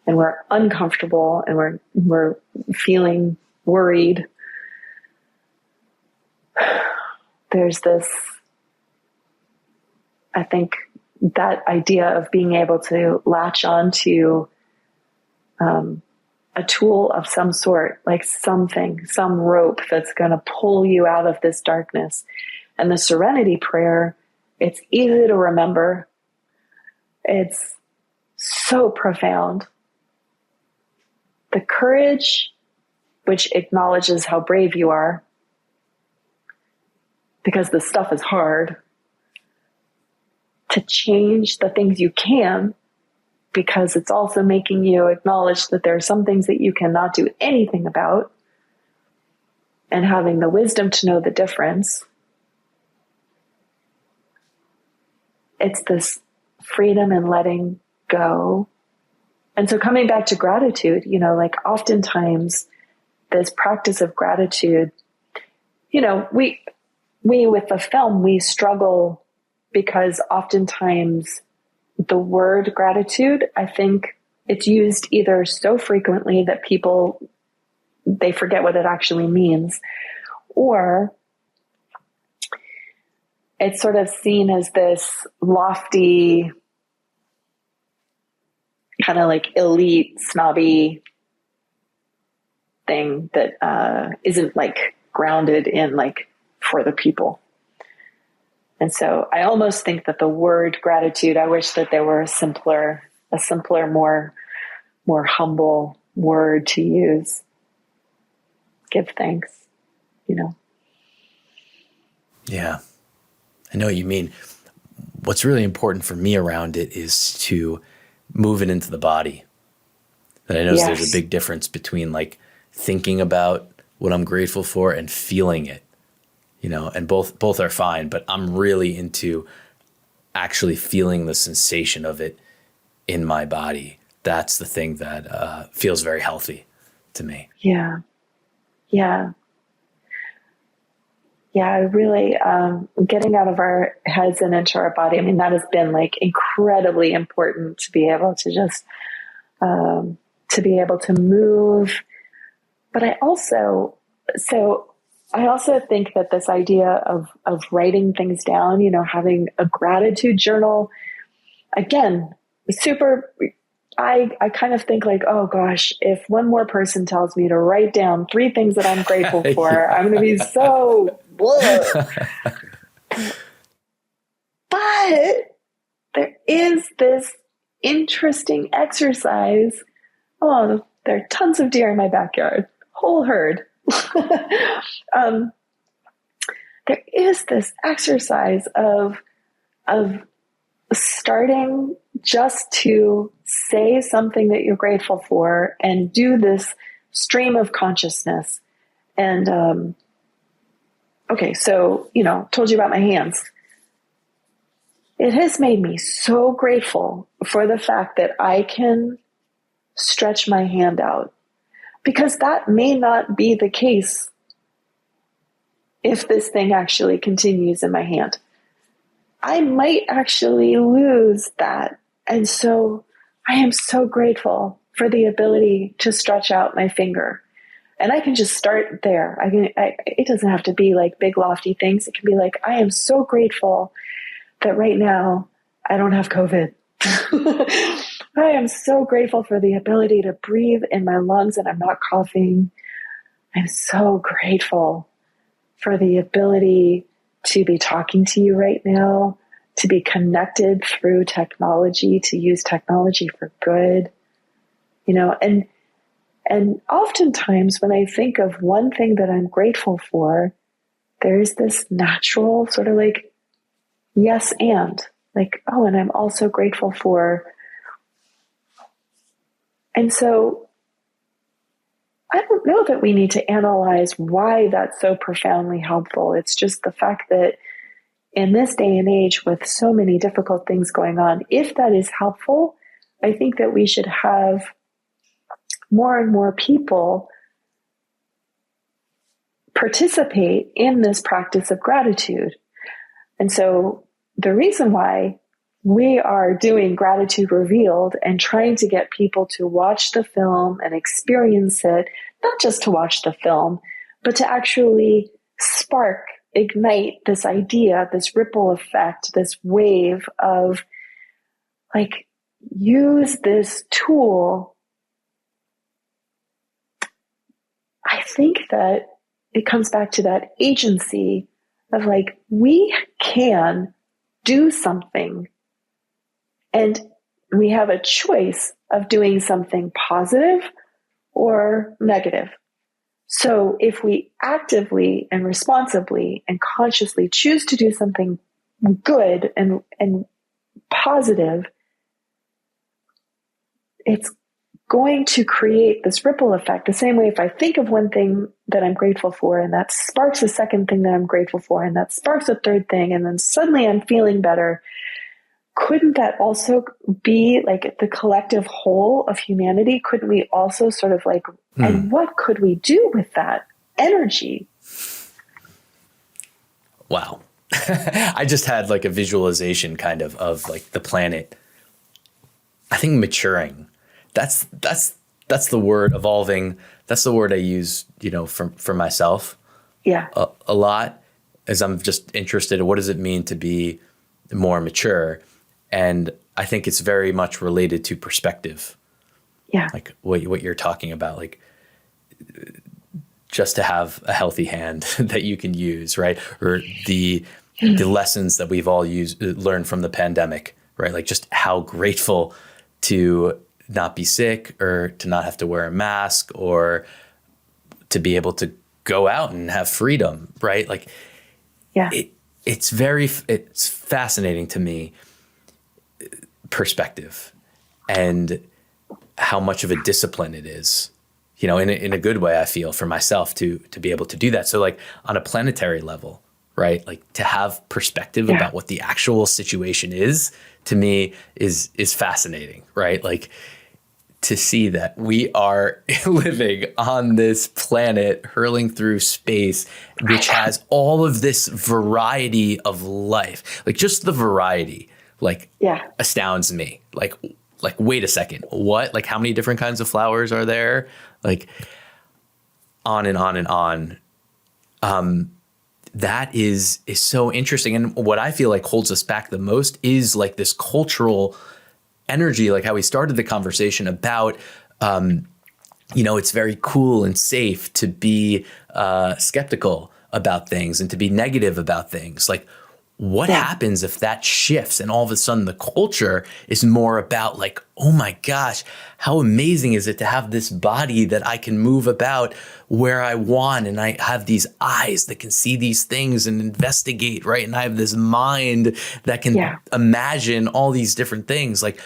and we're uncomfortable, and we're feeling worried, there's this, I think, that idea of being able to latch on to a tool of some sort, like some rope that's going to pull you out of this darkness. And the serenity prayer, it's easy to remember. It's so profound. The courage, which acknowledges how brave you are, because the stuff is hard, to change the things you can, because it's also making you acknowledge that there are some things that you cannot do anything about, and having the wisdom to know the difference. It's this freedom and letting go. And so coming back to gratitude, oftentimes this practice of gratitude, we with the film, we struggle because oftentimes the word gratitude, I think it's used either so frequently that they forget what it actually means, or it's sort of seen as this lofty, kind of like elite, snobby thing that isn't grounded in for the people. And so I almost think that the word gratitude, I wish that there were a simpler, more humble word to use. Give thanks,
Yeah, I know what you mean. What's really important for me around it is to move it into the body. And I know there's a big difference between thinking about what I'm grateful for and feeling it. And both are fine, but I'm really into actually feeling the sensation of it in my body. That's the thing that feels very healthy to me.
Yeah. I really, getting out of our heads and into our body. I mean, that has been incredibly important to be able to just, to be able to move. But I also think that this idea of writing things down, having a gratitude journal, again, I kind of think oh gosh, if one more person tells me to write down 3 things that I'm grateful for, yeah. I'm going to be so But there is this interesting exercise. Oh, there are tons of deer in my backyard, whole herd. There is this exercise of starting just to say something that you're grateful for and do this stream of consciousness. And, okay, so, told you about my hands. It has made me so grateful for the fact that I can stretch my hand out, because that may not be the case if this thing actually continues in my hand. I might actually lose that. And so I am so grateful for the ability to stretch out my finger. And I can just start there. It doesn't have to be like big lofty things. It can be like, I am so grateful that right now I don't have COVID. I am so grateful for the ability to breathe in my lungs and I'm not coughing. I'm so grateful for the ability to be talking to you right now, to be connected through technology, to use technology for good, and oftentimes when I think of one thing that I'm grateful for, there's this natural sort of like, yes, and like, oh, and I'm also grateful for. And so I don't know that we need to analyze why that's so profoundly helpful. It's just the fact that in this day and age with so many difficult things going on, if that is helpful, I think that we should have more and more people participate in this practice of gratitude. And so the reason why we are doing Gratitude Revealed and trying to get people to watch the film and experience it, not just to watch the film, but to actually ignite this idea, this ripple effect, this wave of like, use this tool. I think that it comes back to that agency of like, we can do something and we have a choice of doing something positive or negative. So if we actively and responsibly and consciously choose to do something good and positive, it's going to create this ripple effect. The same way if I think of one thing that I'm grateful for and that sparks a second thing that I'm grateful for and that sparks a third thing and then suddenly I'm feeling better, couldn't that also be like the collective whole of humanity? Couldn't we also sort of like, and what could we do with that energy?
Wow. I just had like a visualization kind of like the planet, I think maturing. That's the word, evolving. That's the word I use, for myself.
Yeah.
A lot, as I'm just interested in what does it mean to be more mature. And I think it's very much related to perspective.
Yeah.
Like what you're talking about, like just to have a healthy hand that you can use, right? Or the lessons that we've all learned from the pandemic, right? Like just how grateful to not be sick or to not have to wear a mask or to be able to go out and have freedom, right? Like,
yeah,
it's fascinating to me, perspective and how much of a discipline it is, in a good way, I feel for myself to be able to do that. So like on a planetary level, right? Like to have perspective about what the actual situation is, to me is fascinating, right? Like to see that we are living on this planet hurling through space, which has all of this variety of life, like just the variety, like astounds me. Like, wait a second, what? Like how many different kinds of flowers are there? Like on and on and on. That is so interesting. And what I feel like holds us back the most is like this cultural energy, like how we started the conversation about, it's very cool and safe to be skeptical about things and to be negative about things. Like what happens if that shifts and all of a sudden the culture is more about like, oh my gosh, how amazing is it to have this body that I can move about where I want, and I have these eyes that can see these things and investigate, right? And I have this mind that can imagine all these different things. Like,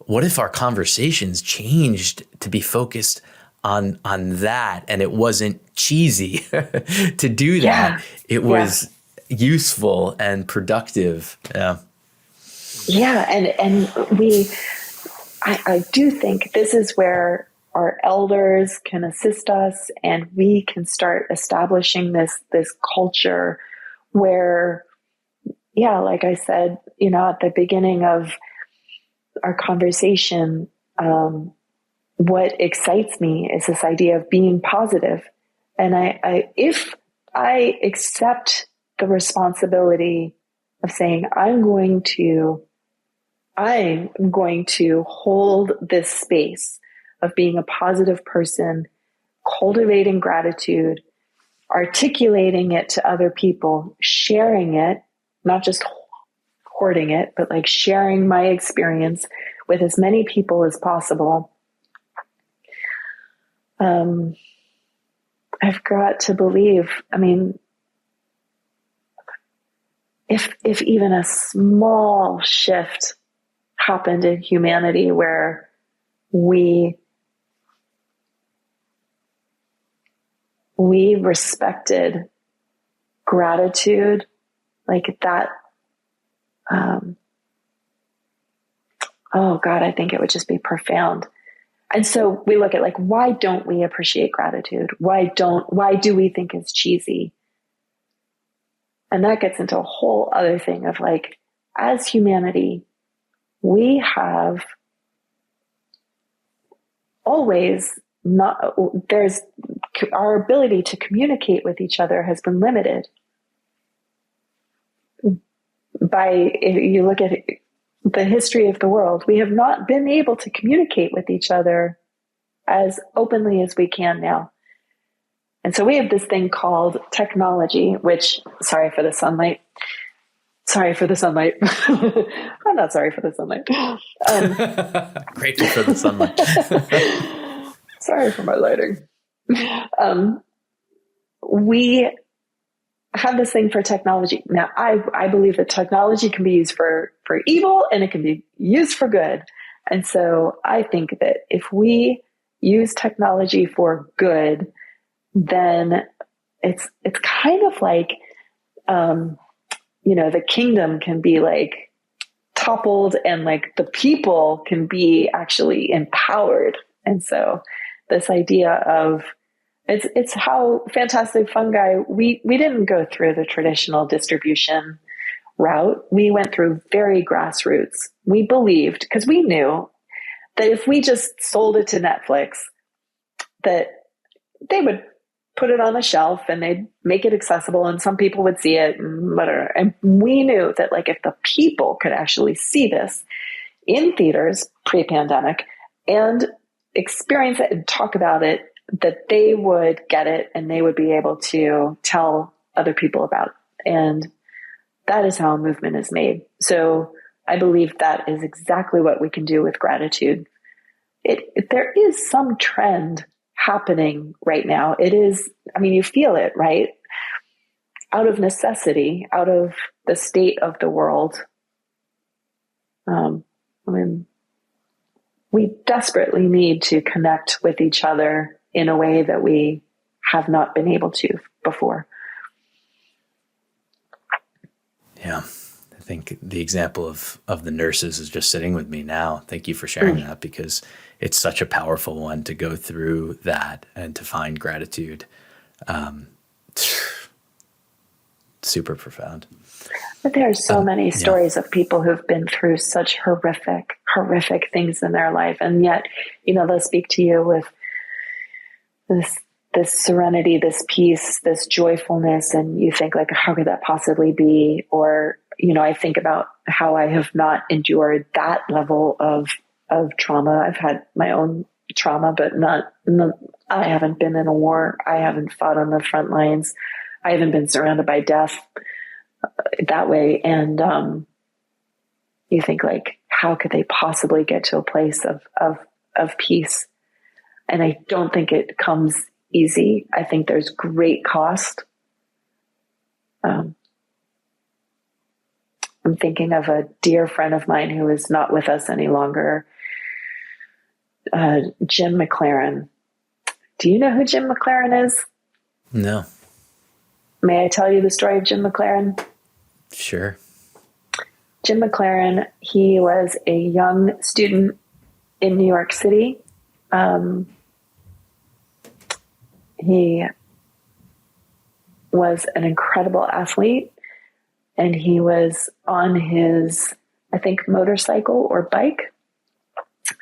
what if our conversations changed to be focused on that, and it wasn't cheesy to do that? It was useful and productive.
And I do think this is where our elders can assist us, and we can start establishing this culture where, yeah, like I said, at the beginning of our conversation, what excites me is this idea of being positive. And if I accept the responsibility of saying, I'm going to hold this space of being a positive person, cultivating gratitude, articulating it to other people, sharing it, not just hoarding it, but like sharing my experience with as many people as possible. I've got to believe, if even a small shift happened in humanity where we respected gratitude like that, oh God, I think it would just be profound. And so we look at like, why don't we appreciate gratitude? Why do we think it's cheesy? And that gets into a whole other thing of like, as humanity, we have always our ability to communicate with each other has been limited by, if you look at the history of the world, we have not been able to communicate with each other as openly as we can now. And so we have this thing called technology, which, sorry for the sunlight. I'm not sorry for the sunlight.
Grateful for the sunlight.
Sorry for my lighting. We have this thing for technology. Now, I believe that technology can be used for evil and it can be used for good. And so I think that if we use technology for good, then it's kind of like, the kingdom can be like toppled and like the people can be actually empowered. And so this idea of, it's how Fantastic Fungi, we didn't go through the traditional distribution route. We went through very grassroots. We believed, because we knew that if we just sold it to Netflix, that they would put it on a shelf and they'd make it accessible and some people would see it and whatever. And we knew that like if the people could actually see this in theaters pre-pandemic and experience it and talk about it, that they would get it and they would be able to tell other people about it. And that is how a movement is made. So I believe that is exactly what we can do with gratitude. There is some trend happening right now. It is, you feel it, right? Out of necessity, out of the state of the world. We desperately need to connect with each other in a way that we have not been able to before.
Yeah. I think the example of the nurses is just sitting with me now. Thank you for sharing that, because it's such a powerful one to go through that and to find gratitude. Super profound.
But there are so many stories of people who've been through such horrific things in their life. And yet, they'll speak to you with this serenity, this peace, this joyfulness. And you think like, how could that possibly be? Or, I think about how I have not endured that level of trauma. I've had my own trauma, but I haven't been in a war. I haven't fought on the front lines. I haven't been surrounded by death that way. And, you think like, how could they possibly get to a place of peace? And I don't think it comes easy. I think there's great cost. I'm thinking of a dear friend of mine who is not with us any longer, Jim McLaren. Do you know who Jim McLaren is?
No.
May I tell you the story of Jim McLaren?
Sure.
Jim McLaren, he was a young student in New York City. He was an incredible athlete, and he was on his, I think, motorcycle or bike,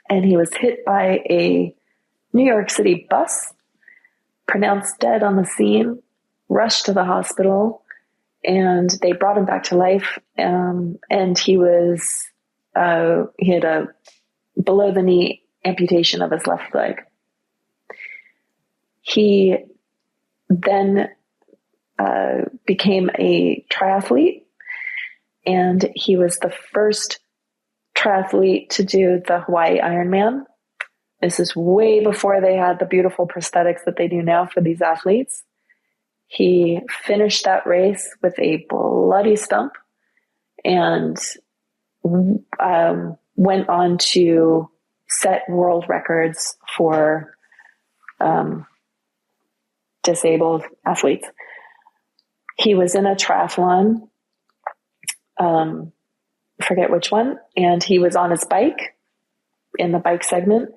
and he was hit by a New York City bus, pronounced dead on the scene, rushed to the hospital, and they brought him back to life. And he had a below the knee amputation of his left leg. He then became a triathlete, and he was the first triathlete to do the Hawaii Ironman. This is way before they had the beautiful prosthetics that they do now for these athletes. He finished that race with a bloody stump and went on to set world records for disabled athletes. He was in a triathlon, forget which one, and he was on his bike in the bike segment,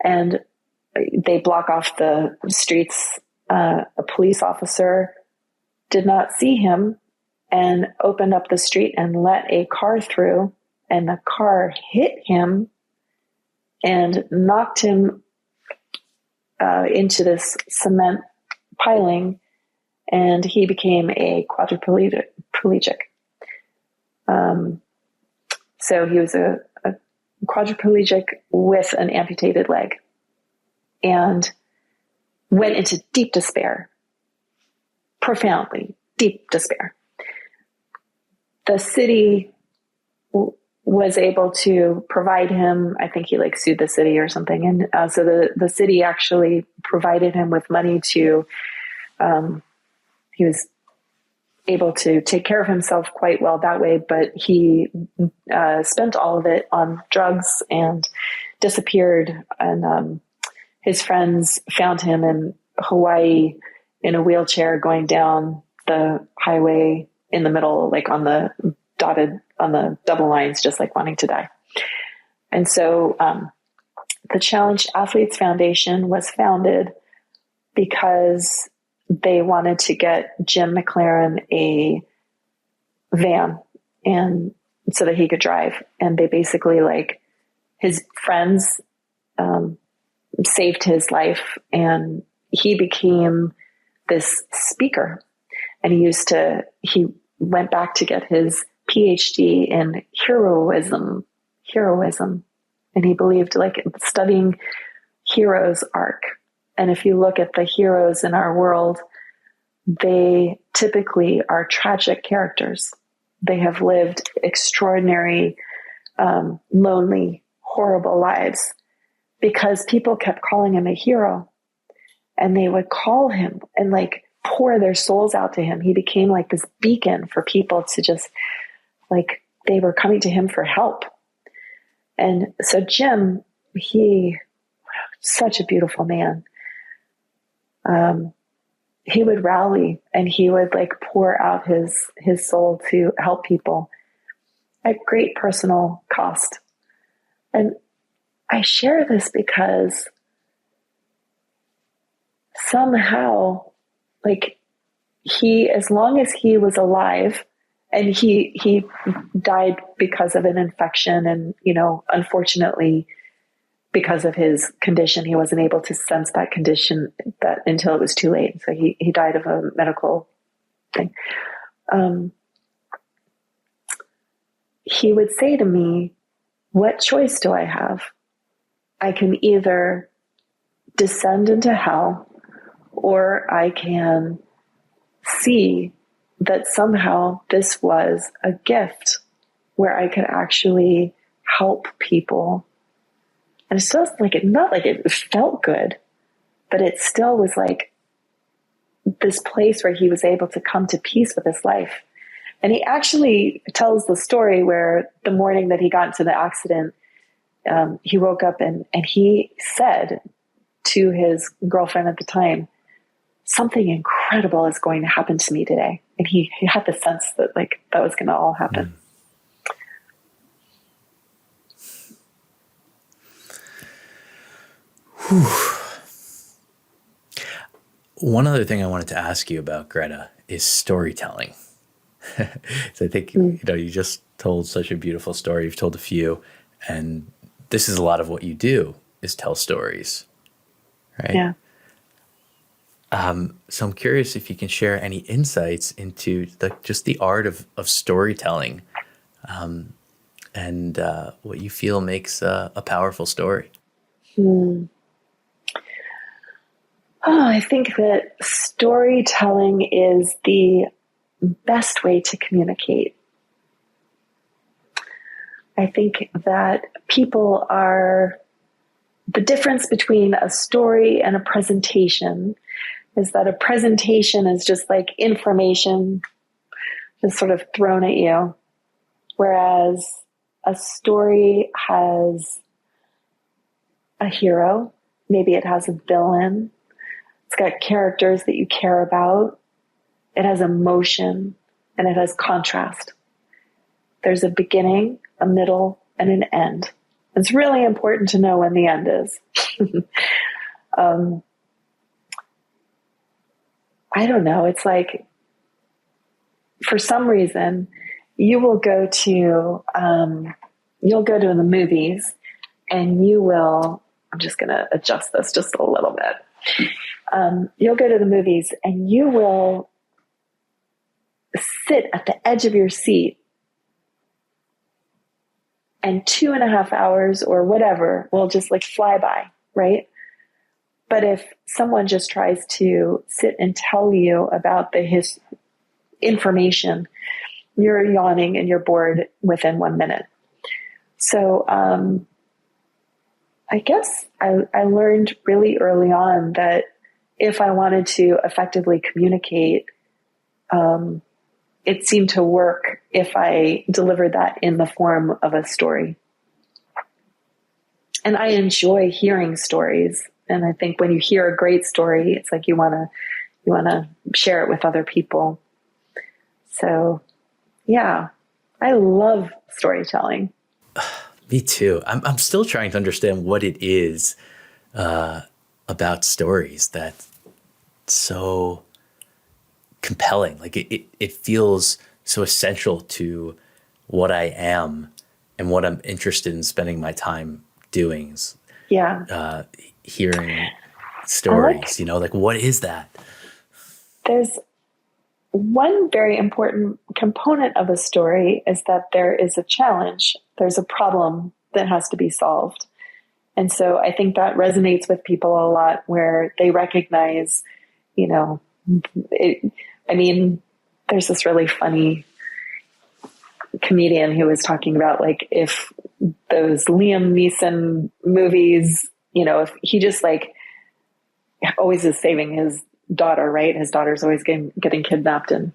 and they block off the streets. A police officer did not see him and opened up the street and let a car through, and the car hit him and knocked him into this cement piling, and he became a quadriplegic. So he was a quadriplegic with an amputated leg, and went into deep despair, profoundly deep despair. The city was able to provide him, I think he sued the city or something. And so the city actually provided him with money to, he was able to take care of himself quite well that way, but he spent all of it on drugs and disappeared. And his friends found him in Hawaii in a wheelchair going down the highway in the middle, on the double lines, just wanting to die. And so the Challenged Athletes Foundation was founded because they wanted to get Jim McLaren a van, and so that he could drive. And they basically, his friends saved his life, and he became this speaker. And he went back to get his PhD in heroism. And he believed studying heroes' arc. And if you look at the heroes in our world, they typically are tragic characters. They have lived extraordinary, lonely, horrible lives because people kept calling him a hero, and they would call him and pour their souls out to him. He became this beacon for people to just they were coming to him for help. And so Jim, such a beautiful man. He would rally and he would pour out his soul to help people at great personal cost. And I share this because somehow, as long as he was alive, and he died because of an infection, and, unfortunately, because of his condition, he wasn't able to sense that condition until it was too late. So he died of a medical thing. He would say to me, "What choice do I have? I can either descend into hell, or I can see that somehow this was a gift where I could actually help people." And it's just not it felt good, but it still was this place where he was able to come to peace with his life. And he actually tells the story where the morning that he got into the accident, he woke up and he said to his girlfriend at the time, "Something incredible is going to happen to me today." And he had the sense that that was going to all happen.
One other thing I wanted to ask you about, Greta, is storytelling. So I think, you just told such a beautiful story. You've told a few, and this is a lot of what you do is tell stories, right?
Yeah.
So I'm curious if you can share any insights into just the art of storytelling, and what you feel makes a powerful story.
Oh, I think that storytelling is the best way to communicate. I think that the difference between a story and a presentation is that a presentation is just like information just sort of thrown at you, whereas a story has a hero, maybe it has a villain, it's got characters that you care about, it has emotion, and it has contrast. There's a beginning, a middle, and an end. It's really important to know when the end is. I don't know. It's like, for some reason, you'll go to the movies and I'm just going to adjust this just a little bit. You'll go to the movies and you will sit at the edge of your seat, and 2.5 hours or whatever will just like fly by, right? But if someone just tries to sit and tell you about his information, you're yawning and you're bored within 1 minute. So I guess I learned really early on that if I wanted to effectively communicate, it seemed to work if I delivered that in the form of a story. And I enjoy hearing stories. And I think when you hear a great story, it's like you want to share it with other people. So yeah, I love storytelling.
Me too. I'm still trying to understand what it is about stories that's so compelling. Like it feels so essential to what I am and what I'm interested in spending my time doing.
Yeah.
Hearing stories, like what is that?
There's one very important component of a story is that there is a challenge. There's a problem that has to be solved. And so I think that resonates with people a lot, where they recognize, there's this really funny comedian who was talking about, like, if those Liam Neeson movies, if he just like always is saving his daughter, right? His daughter's always getting kidnapped, and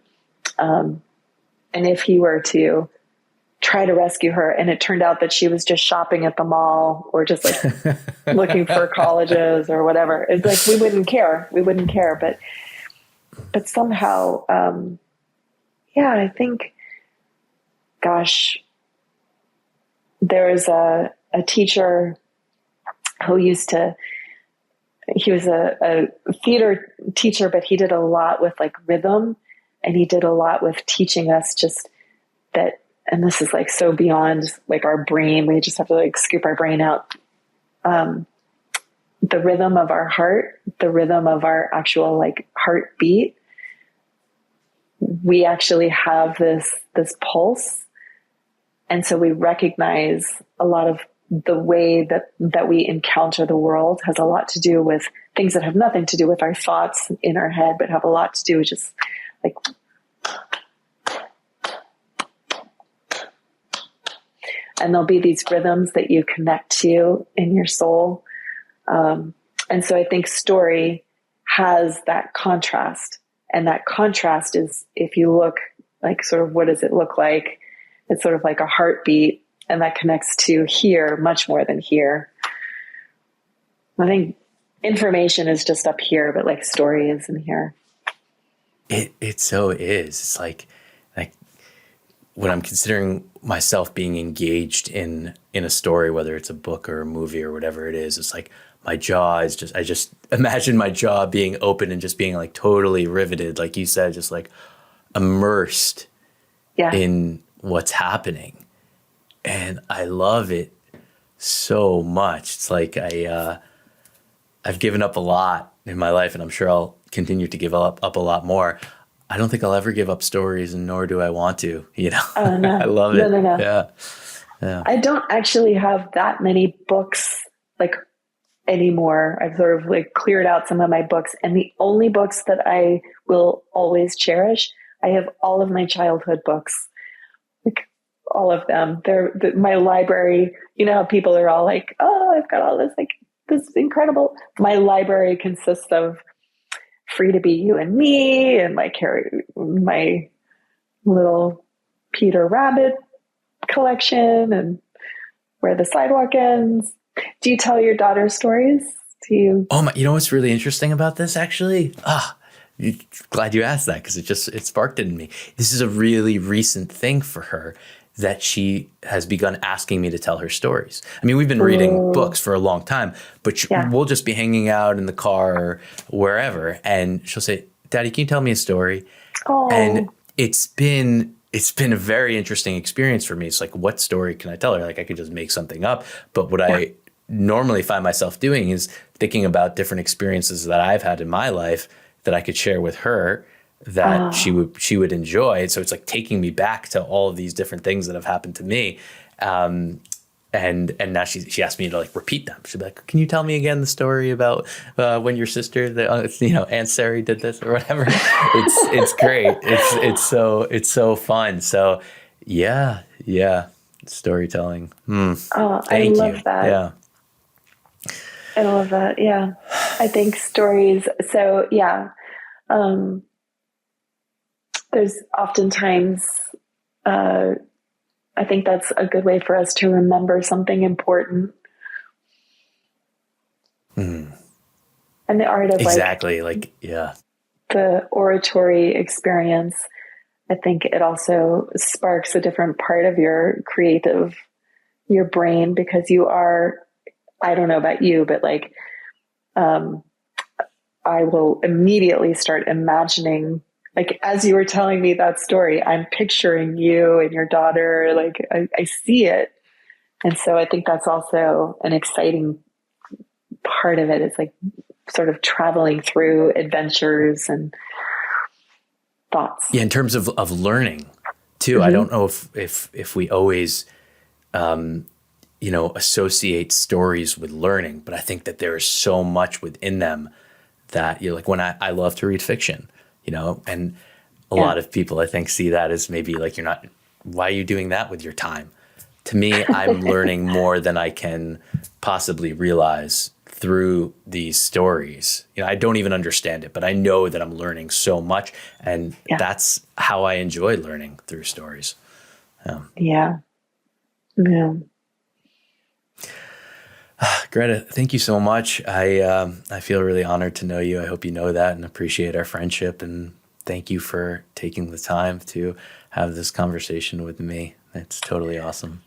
if he were to try to rescue her and it turned out that she was just shopping at the mall or just like looking for colleges or whatever, it's like we wouldn't care. But somehow, I think, gosh, there's a teacher who he was a theater teacher, but he did a lot with like rhythm, and he did a lot with teaching us just that, and this is like so beyond like our brain, we just have to like scoop our brain out. The rhythm of our heart, the rhythm of our actual like heartbeat. We actually have this pulse. And so we recognize a lot of the way that we encounter the world has a lot to do with things that have nothing to do with our thoughts in our head, but have a lot to do with just like, and there'll be these rhythms that you connect to in your soul. And so I think story has that contrast, and that contrast is, if you look like sort of what does it look like? It's sort of like a heartbeat, and that connects to here much more than here. I think information is just up here, but like story is in here.
It so is. It's like when I'm considering myself being engaged in a story, whether it's a book or a movie or whatever it is, it's like my jaw is just, I just imagine my jaw being open and just being like totally riveted, like you said, just like immersed in what's happening. And I love it so much. It's like I've given up a lot in my life, and I'm sure I'll continue to give up a lot more. I don't think I'll ever give up stories, and nor do I want to, you know.
Oh, no.
I love it.
No.
Yeah.
I don't actually have that many books like anymore. I've sort of like cleared out some of my books, and the only books that I will always cherish, I have all of my childhood books, like all of them. My library. You know how people are all like, "Oh, I've got all this, like this is incredible." My library consists of Free to Be You and Me, and like my little Peter Rabbit collection, and Where the Sidewalk Ends. Do you tell your daughter stories? Do you?
Oh my! You know what's really interesting about this, actually? Glad you asked that, because it sparked it in me. This is a really recent thing for her, that she has begun asking me to tell her stories. I mean, we've been reading books for a long time, but we'll just be hanging out in the car or wherever, and she'll say, "Daddy, can you tell me a story?"
Oh.
And it's been a very interesting experience for me. It's like, what story can I tell her? Like, I could just make something up, but what I normally find myself doing is thinking about different experiences that I've had in my life that I could share with her, that she would enjoy. So it's like taking me back to all of these different things that have happened to me. And now she asked me to like repeat them. She'd be like, "Can you tell me again the story about when your sister, Aunt Sari did this," or whatever. It's great. It's so fun. So yeah. Storytelling.
I love that.
Yeah.
I love that. Yeah. I think stories. So yeah. There's oftentimes, I think that's a good way for us to remember something important. And the art of the oratory experience, I think it also sparks a different part of your brain, because you are, I don't know about you, but like, I will immediately start imagining, like, as you were telling me that story, I'm picturing you and your daughter, like I see it. And so I think that's also an exciting part of it. It's like sort of traveling through adventures and thoughts.
Yeah. In terms of learning too, I don't know if we always, associate stories with learning, but I think that there is so much within them that you're like, when I love to read fiction, and a lot of people, I think, see that as maybe like, why are you doing that with your time? To me, I'm learning more than I can possibly realize through these stories. I don't even understand it, but I know that I'm learning so much, and that's how I enjoy learning, through stories.
Yeah.
Greta, thank you so much. I feel really honored to know you. I hope you know that and appreciate our friendship. And thank you for taking the time to have this conversation with me. It's totally awesome.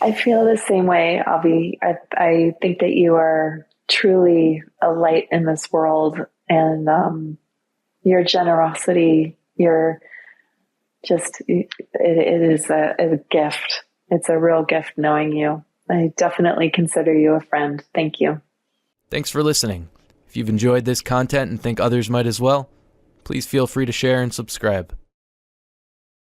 I feel the same way, Avi. I think that you are truly a light in this world, and your generosity, it is a gift. It's a real gift knowing you. I definitely consider you a friend. Thank you.
Thanks for listening. If you've enjoyed this content and think others might as well, please feel free to share and subscribe.